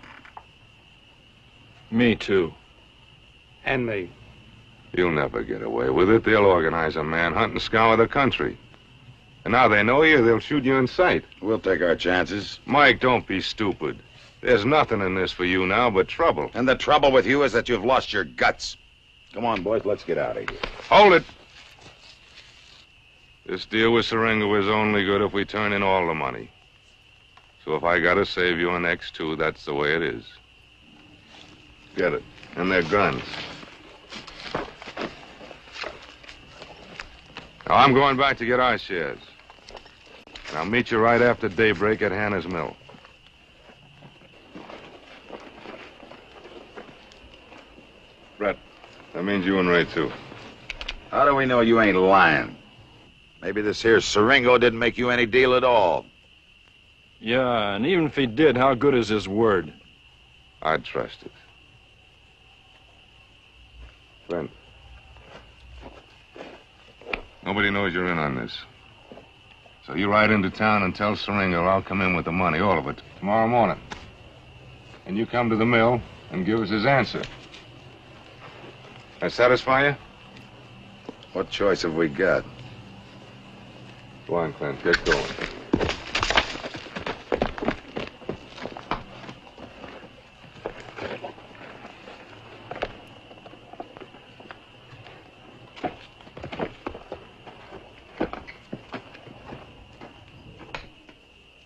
Me too. And me. You'll never get away with it. They'll organize a manhunt and scour the country. And now they know you, they'll shoot you in sight. We'll take our chances. Mike, don't be stupid. There's nothing in this for you now but trouble. And the trouble with you is that you've lost your guts. Come on, boys, let's get out of here. Hold it! This deal with Siringo is only good if we turn in all the money. So if I gotta save you an X2, that's the way it is. Get it. And their guns. Now, I'm going back to get our shares. And I'll meet you right after daybreak at Hannah's Mill. Brett, that means you and Ray, too. How do we know you ain't lying? Maybe this here Siringo didn't make you any deal at all. Yeah, and even if he did, how good is his word? I'd trust it. Clint. Nobody knows you're in on this. So you ride into town and tell Siringo I'll come in with the money, all of it, tomorrow morning. And you come to the mill and give us his answer. That satisfy you? What choice have we got? Go on, Clint. Get going.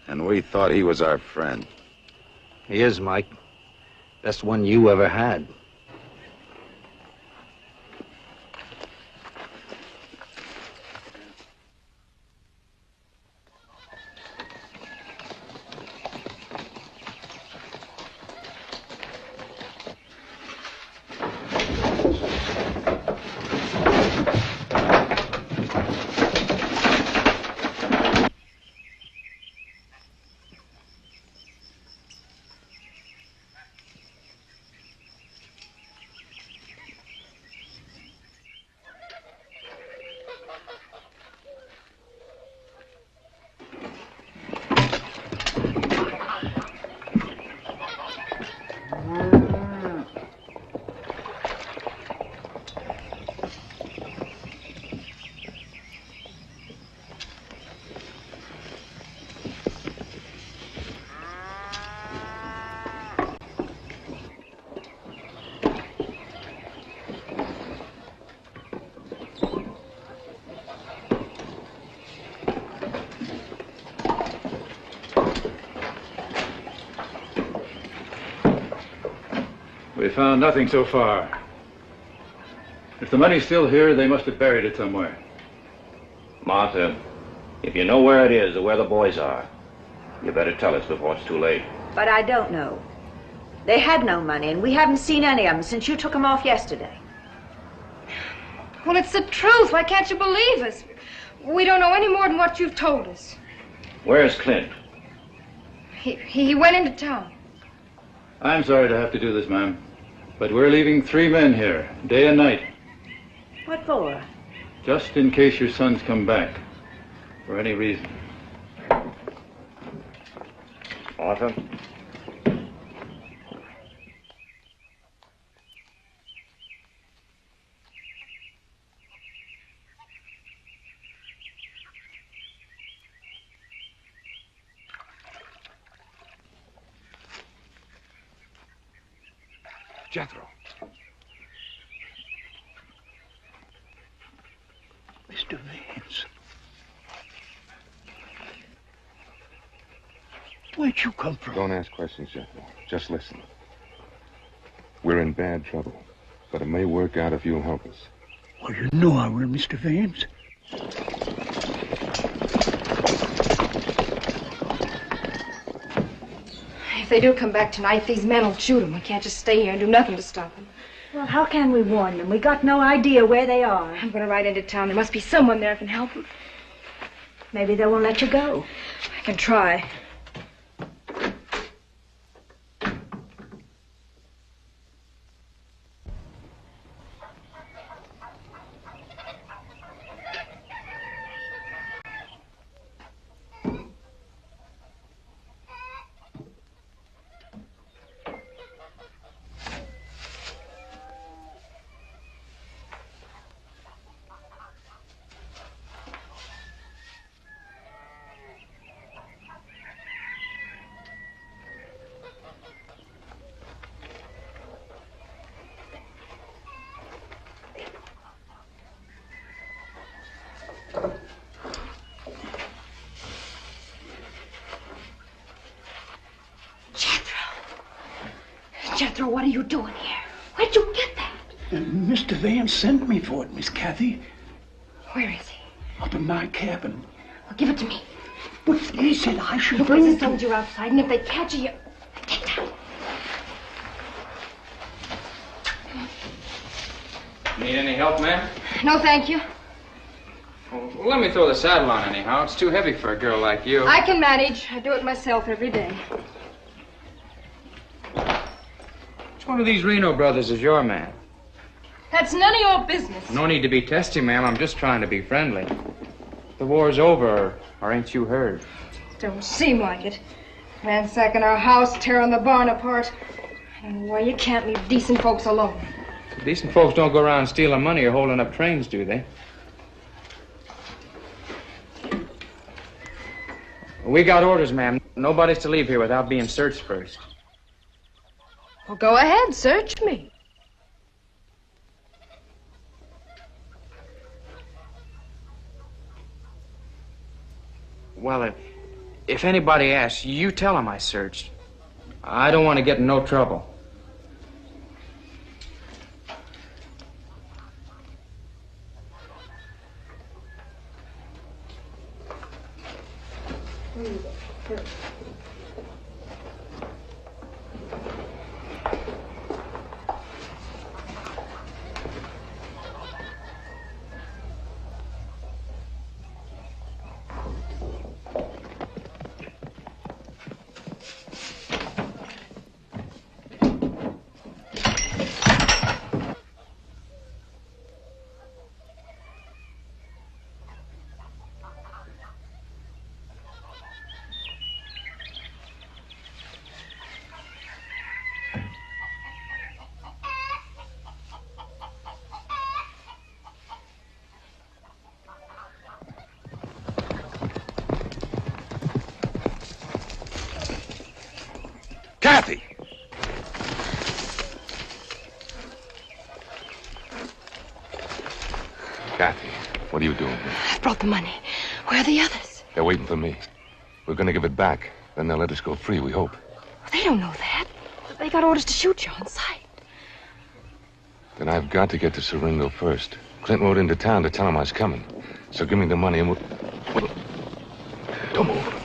And we thought he was our friend. He is, Mike. Best one you ever had. We found nothing so far. If the money's still here, they must have buried it somewhere. Martha, if you know where it is or where the boys are, you better tell us before it's too late. But I don't know. They had no money, and we haven't seen any of them since you took them off yesterday. Well, it's the truth. Why can't you believe us? We don't know any more than what you've told us. Where's Clint? He went into town. I'm sorry to have to do this, ma'am, but we're leaving 3 men here, day and night, What for? just in case your sons come back, for any reason. Martha? Jethro. Mr. Vance. Where'd you come from? Don't ask questions, Jethro. Just listen. We're in bad trouble, but it may work out if you'll help us. Well, you know I will, Mr. Vance. If they do come back tonight, these men will shoot them. We can't just stay here and do nothing to stop them. Well, how can we warn them? We got no idea where they are. I'm going to ride into town. There must be someone there who can help them. Maybe they won't let you go. I can try. Jethro, what are you doing here? Where'd you get that? Mr. Vance sent me for it, Miss Kathy. Where is he? Up in my cabin. Well, give it to me. But he said I should Look, bring there's it a to... soldier outside, and if they catch you, get down. Need any help, ma'am? No, thank you. Well, let me throw the saddle on anyhow. It's too heavy for a girl like you. I can manage. I do it myself every day. Which one of these Reno brothers is your man? That's none of your business. No need to be testy, ma'am. I'm just trying to be friendly. The war's over, or ain't you heard? Don't seem like it. Ransacking our house, tearing the barn apart. I don't know why you can't leave decent folks alone. Decent folks don't go around stealing money or holding up trains, do they? We got orders, ma'am. Nobody's to leave here without being searched first. Well, go ahead, search me. Well, if anybody asks, you tell them I searched. I don't want to get in no trouble. Kathy! Kathy, what are you doing here? I brought the money. Where are the others? They're waiting for me. We're going to give it back. Then they'll let us go free, we hope. They don't know that. They got orders to shoot you on sight. Then I've got to get to Siringo first. Clint rode into town to tell him I was coming. So give me the money and we'll... Don't move.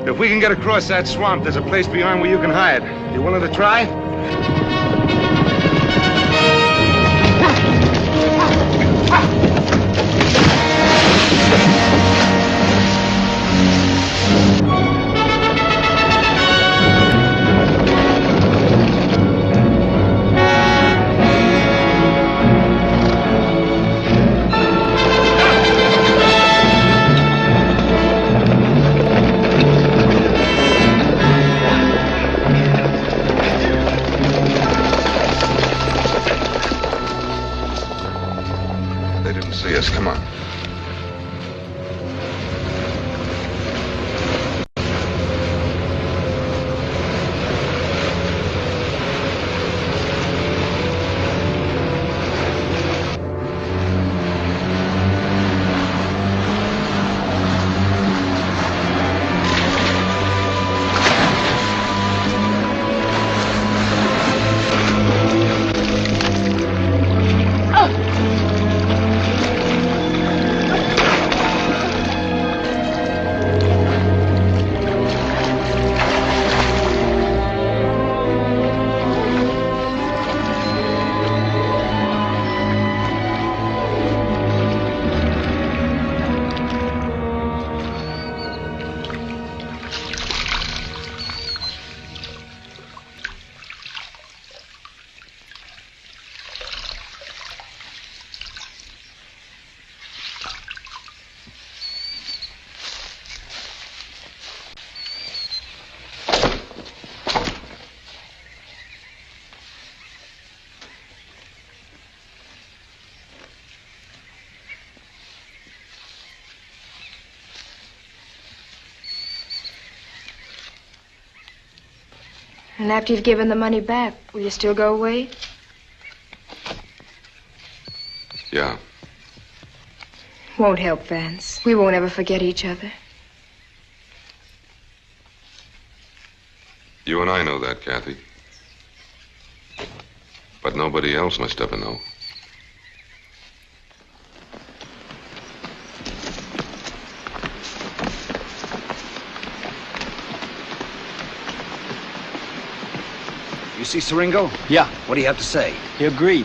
If we can get across that swamp, there's a place beyond where you can hide. You willing to try? Yes, come on. And after you've given the money back, will you still go away? Yeah. Won't help, Vance. We won't ever forget each other. You and I know that, Kathy. But nobody else must ever know. You see Siringo? Yeah. What do you have to say? He agreed.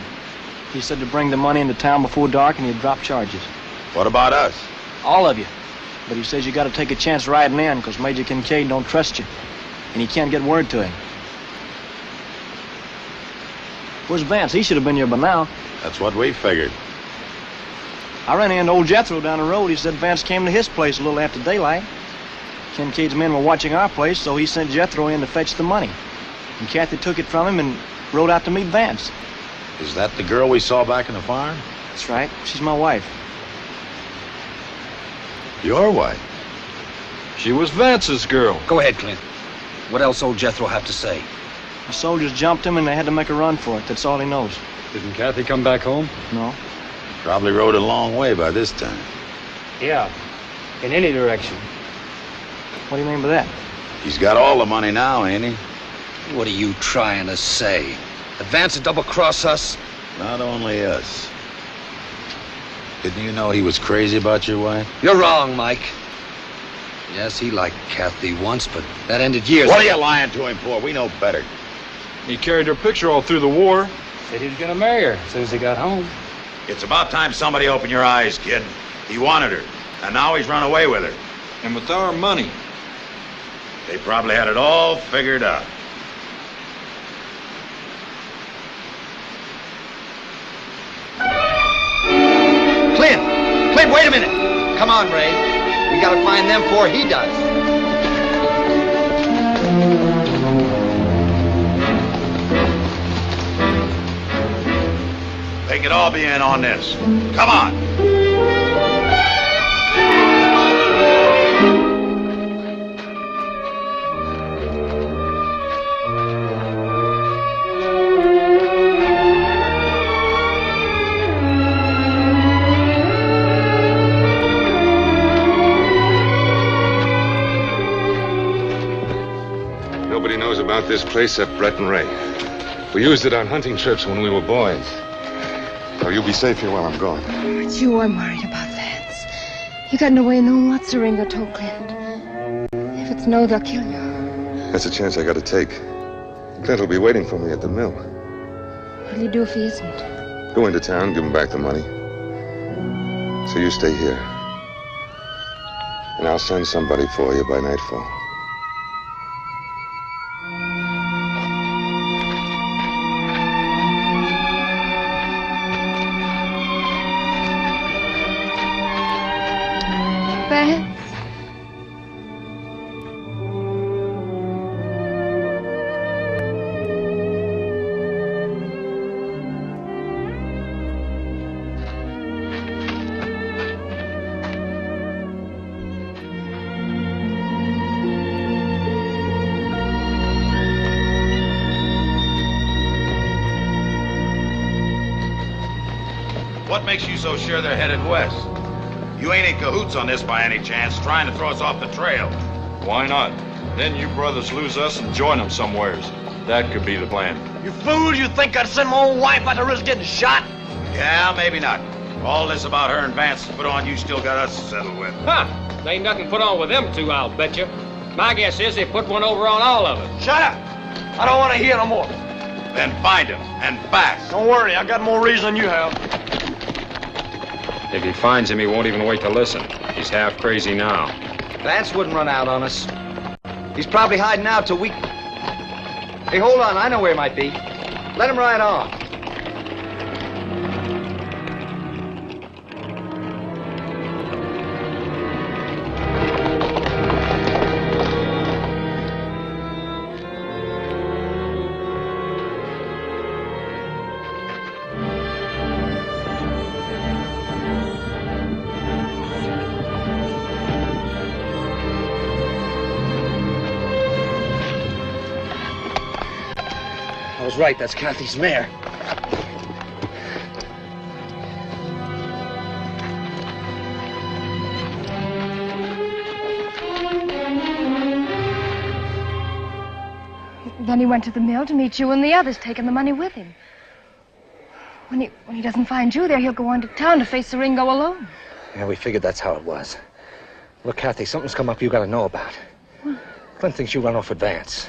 He said to bring the money into town before dark and he'd drop charges. What about us? All of you. But he says you got to take a chance riding in because Major Kincaid don't trust you. And he can't get word to him. Where's Vance? He should have been here by now. That's what we figured. I ran into old Jethro down the road. He said Vance came to his place a little after daylight. Kincaid's men were watching our place, so he sent Jethro in to fetch the money. And Kathy took it from him and rode out to meet Vance. Is that the girl we saw back in the farm? That's right. She's my wife. Your wife? She was Vance's girl. Go ahead, Clint. What else old Jethro have to say? The soldiers jumped him and they had to make a run for it. That's all he knows. Didn't Kathy come back home? No. Probably rode a long way by this time. Yeah. In any direction. What do you mean by that? He's got all the money now, ain't he? What are you trying to say? Advance to double-cross us? Not only us. Didn't you know he was crazy about your wife? You're wrong, Mike. Yes, he liked Kathy once, but that ended years What are ago. you lying to him for? We know better. He carried her picture all through the war. Said he was gonna marry her as soon as he got home. It's about time somebody opened your eyes, kid. He wanted her, and now he's run away with her. And with our money. They probably had it all figured out. Clint, wait a minute. Come on, Ray. We gotta find them before he does. They could all be in on this. Come on. Nobody knows about this place except Brett and Ray. We used it on hunting trips when we were boys. So you'll be safe here while I'm gone. It's you I'm worried about, Vance. You got no way of knowing what Siringo told Clint. If it's must know they'll kill you. That's a chance I gotta take. Clint will be waiting for me at the mill. What'll you do if he isn't? Go into town, give him back the money. So you stay here. And I'll send somebody for you by nightfall. Vance? What makes you so sure they're headed west? You ain't in cahoots on this by any chance, trying to throw us off the trail. Why not? Then you brothers lose us and join them somewheres. That could be the plan. You fool, you think I'd send my own wife out to risk getting shot? Yeah, maybe not. All this about her and Vance put on, you still got us to settle with. Huh. There ain't nothing put on with them two, I'll bet you. My guess is they put one over on all of us. Shut up! I don't want to hear no more. Then find him, and fast. Don't worry, I got more reason than you have. If he finds him, he won't even wait to listen. He's half crazy now. Vance wouldn't run out on us. He's probably hiding out till we... Hey, hold on. I know where he might be. Let him ride on. I was right, that's Kathy's mare. Then he went to the mill to meet you and the others, taking the money with him. When he doesn't find you there, he'll go on to town to face Siringo alone. Yeah, we figured that's how it was. Look, Kathy, something's come up you gotta know about. Clint thinks you run off with Vance.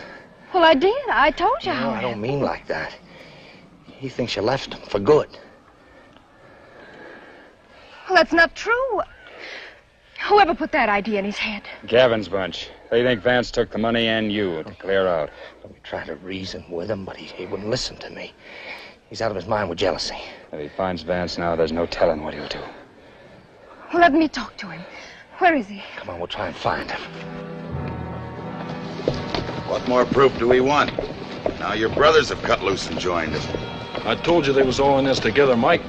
Well, I did. I told you No, how. I don't mean like that. He thinks you left him for good. Well, that's not true. Whoever put that idea in his head? Gavin's bunch. They think Vance took the money and you to clear out. We tried to reason with him, but he wouldn't listen to me. He's out of his mind with jealousy. If he finds Vance now, there's no telling what he'll do. Well, let me talk to him. Where is he? Come on, we'll try and find him. What more proof do we want? Now your brothers have cut loose and joined us. I told you they was all in this together, Mike.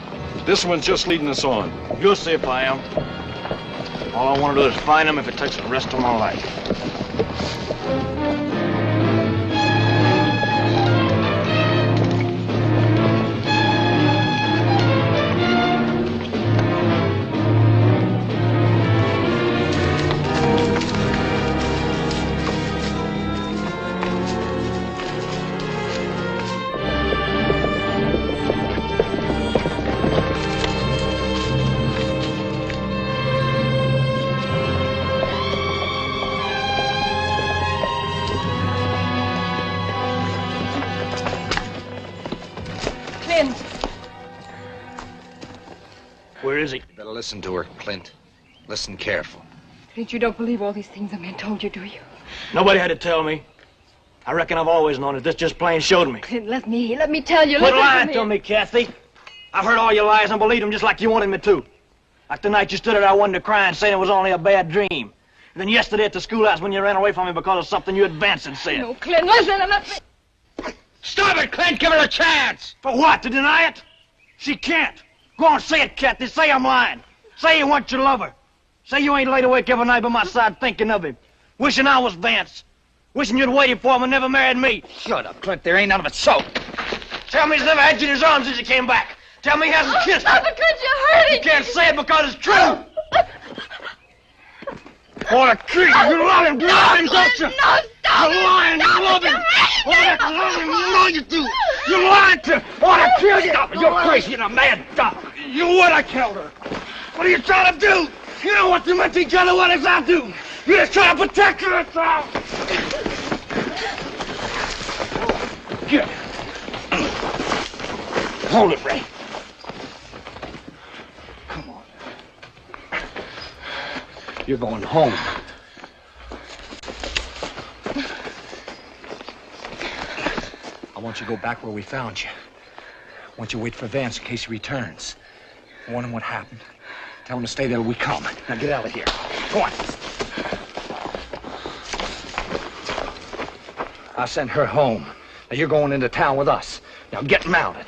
This one's just leading us on. You'll see if I am. All I want to do is find him if it takes the rest of my life. Where is he? Better listen to her, Clint. Listen careful. Clint, you don't believe all these things the men told you, do you? Nobody had to tell me. I reckon I've always known it. This just plain showed me. Clint, let me tell you. Quit listen lying to to me, Kathy. I've heard all your lies and believed them just like you wanted me to. Like the night you stood at our window crying, saying it was only a bad dream. And then yesterday at the schoolhouse when you ran away from me because of something you and Vance had said. No, Clint, listen, I'm not... Stop it, Clint! Give her a chance! For what? To deny it? She can't. Go on, say it, Kathy. Say I'm lying. Say you want your lover. Say you ain't laid awake every night by my side thinking of him. Wishing I was Vance. Wishing you'd waited for him and never married me. Shut up, Clint. There ain't none of it so. Tell me he's never had you in his arms since he came back. Tell me he hasn't kissed Stop her. it, Clint, you're hurting. You can't say it because it's true. What a treat. You love him, don't you? No, stop You're lying, you love him. What a love him, you know you do. You lied to. What a kill you. Stop it, you're crazy, you're a mad dog. You would have killed her. What are you trying to do? You know what you meant to each other, what as I do. You're just trying to protect yourself! Here. Hold it, Ray. Come on. You're going home. I want you to go back where we found you. I want you to wait for Vance in case he returns. Warn him what happened. Tell him to stay there till we come. Now get out of here. Go on. I sent her home. Now you're going into town with us. Now get mounted.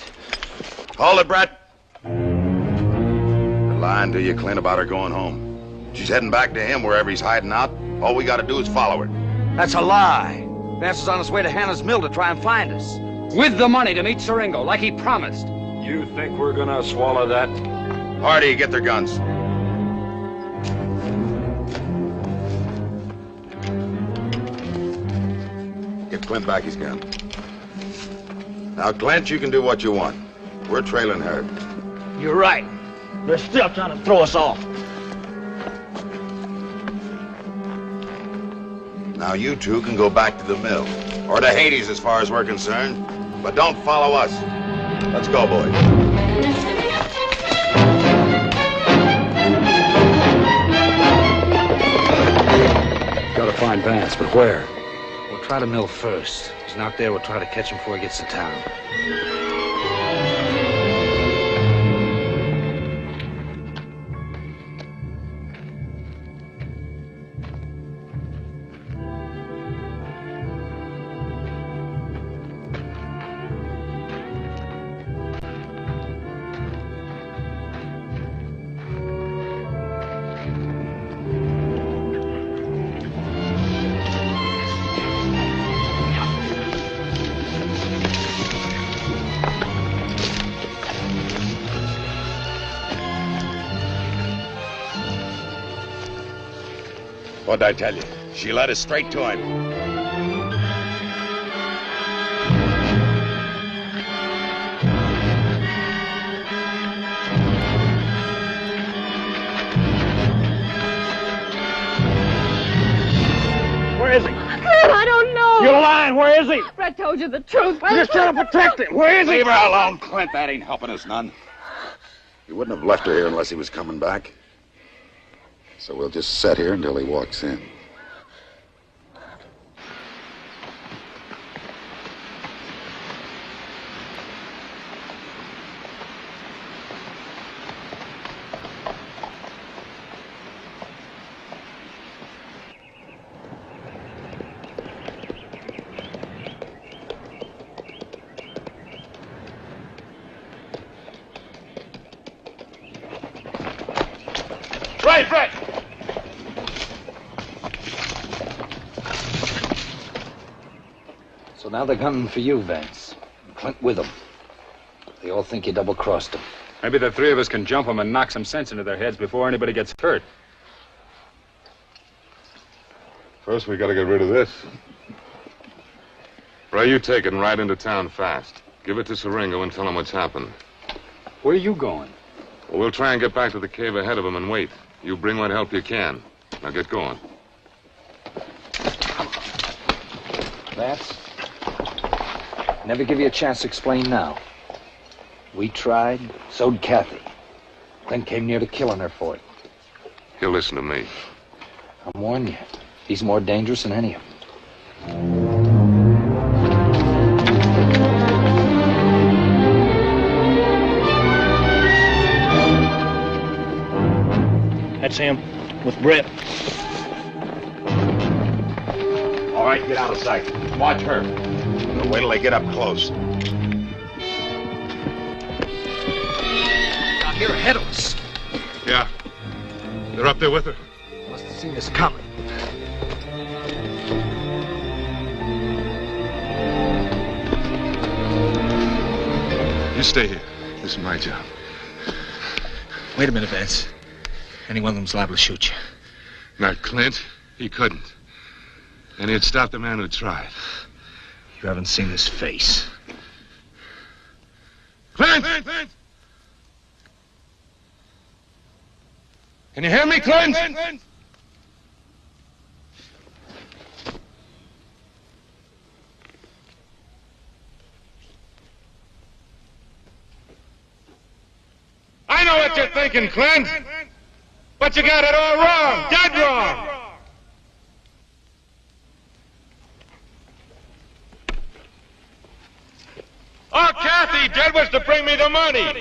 Hold it, Brett. You're lying to you, Clint, about her going home. She's heading back to him wherever he's hiding out. All we gotta do is follow her. That's a lie. Vance is on his way to Hannah's mill to try and find us. With the money to meet Siringo, like he promised. You think we're gonna swallow that? Hardy, get their guns. Get Clint back his gun. Now, Clint, you can do what you want. We're trailing her. You're right. They're still trying to throw us off. Now, you two can go back to the mill. Or to Hades, as far as we're concerned. But don't follow us. Let's go, boys. Gotta find Vance, but where? We'll try the mill first. If he's not there, we'll try to catch him before he gets to town. What'd I tell you? She led us straight to him. Where is he? Clint, I don't know. You're lying. Where is he? Brett told you the truth. You're just trying to protect him. Where is he? Leave her alone, Clint. That ain't helping us none. He wouldn't have left her here unless he was coming back. So we'll just sit here until he walks in. Right. So now they're gunning for you, Vance. And Clint with them. They all think you double-crossed them. Maybe the three of us can jump them and knock some sense into their heads before anybody gets hurt. First, we gotta get rid of this. Ray, you take it and ride into town fast. Give it to Siringo and tell him what's happened. Where are you going? Well, we'll try and get back to the cave ahead of him and wait. You bring what help you can. Now get going. Vance, never give you a chance to explain now. We tried, so did Kathy. Clint came near to killing her for it. He'll listen to me. I'm warning you, he's more dangerous than any of them. That's him, with Brett. All right, get out of sight. Watch her. We'll wait till they get up close. Out here ahead of us. Yeah. They're up there with her. Must have seen us coming. You stay here. This is my job. Wait a minute, Vance. Any one of them's liable to shoot you. Not Clint. He couldn't. And he'd stop the man who tried. You haven't seen his face. Clint! Clint! Can you hear me, Clint? I know what you're thinking, Clint. But you got it all wrong, dead wrong. All Kathy did was to bring me the money.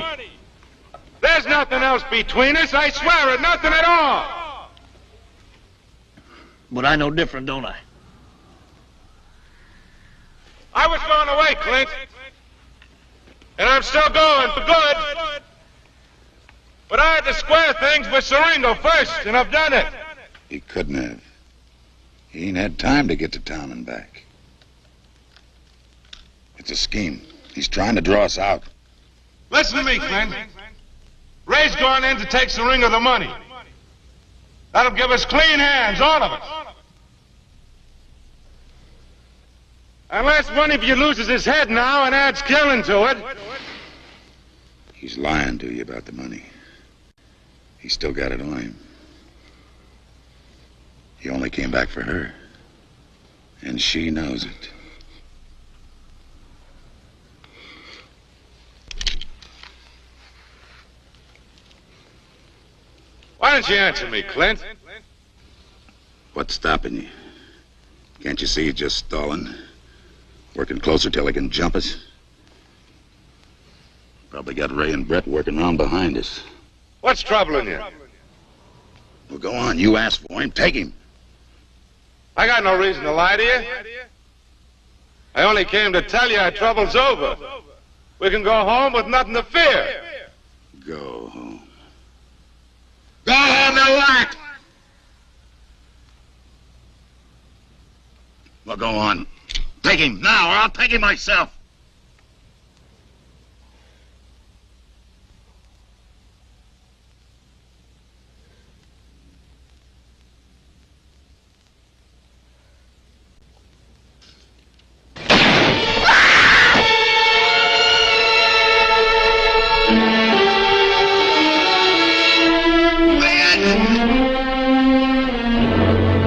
There's nothing else between us, I swear it, nothing at all. But I know different, don't I? I was going away, Clint. And I'm still going for good. But I had to square things with Siringo first, and I've done it. He couldn't have. He ain't had time to get to town and back. It's a scheme. He's trying to draw us out. Listen to me, Clint. Ray's going in to take Siringo the money. That'll give us clean hands, all of us. Unless one of you loses his head now and adds killing to it. He's lying to you about the money. He's still got it on him. He only came back for her. And she knows it. Why don't you answer me, Clint? What's stopping you? Can't you see he's just stalling? Working closer till he can jump us? Probably got Ray and Brett working around behind us. What's troubling you? Well, go on. You asked for him. Take him. I got no reason to lie to you. I only came to tell you our trouble's over. We can go home with nothing to fear. Go home. Go home to what? Well, go on. Take him now, or I'll take him myself.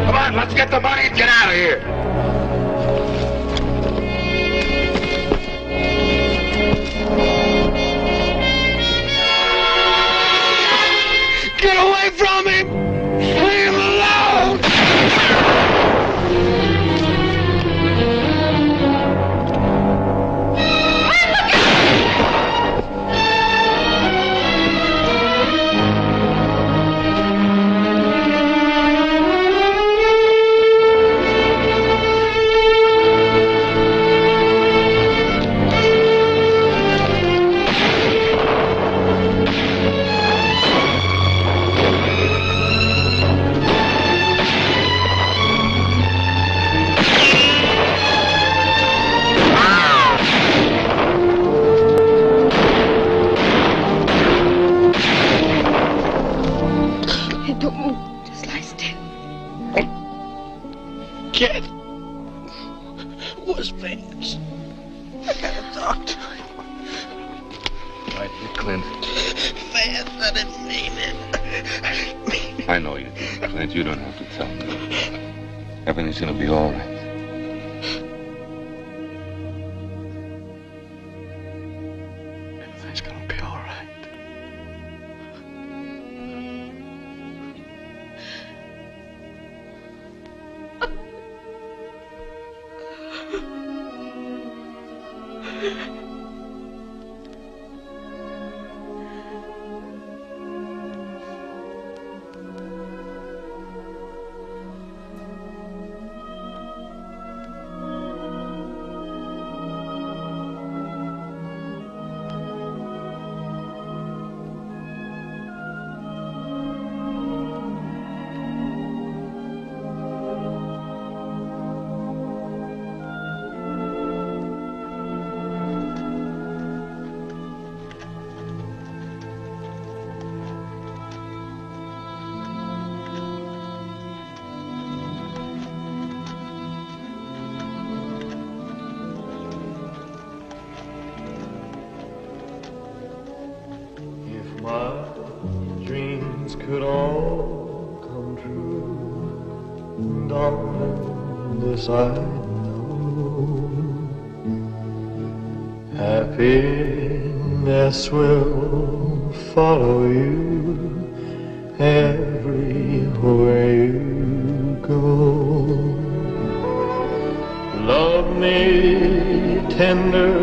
Come on, let's get the money and get out of here. Get away from him! Leave him alone! Don't move. Just lie still. Kid. Where's Vance? I gotta talk to him. Right, Clint. Vance, I didn't mean it. I know you did, Clint. You don't have to tell me. Everything's gonna be all right. Everything's gonna be all right. If my dreams could all come true, darling, this I know. Happiness will follow you everywhere you go. Love me tender,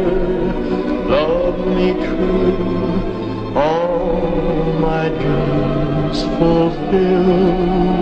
love me true, all my dreams fulfill.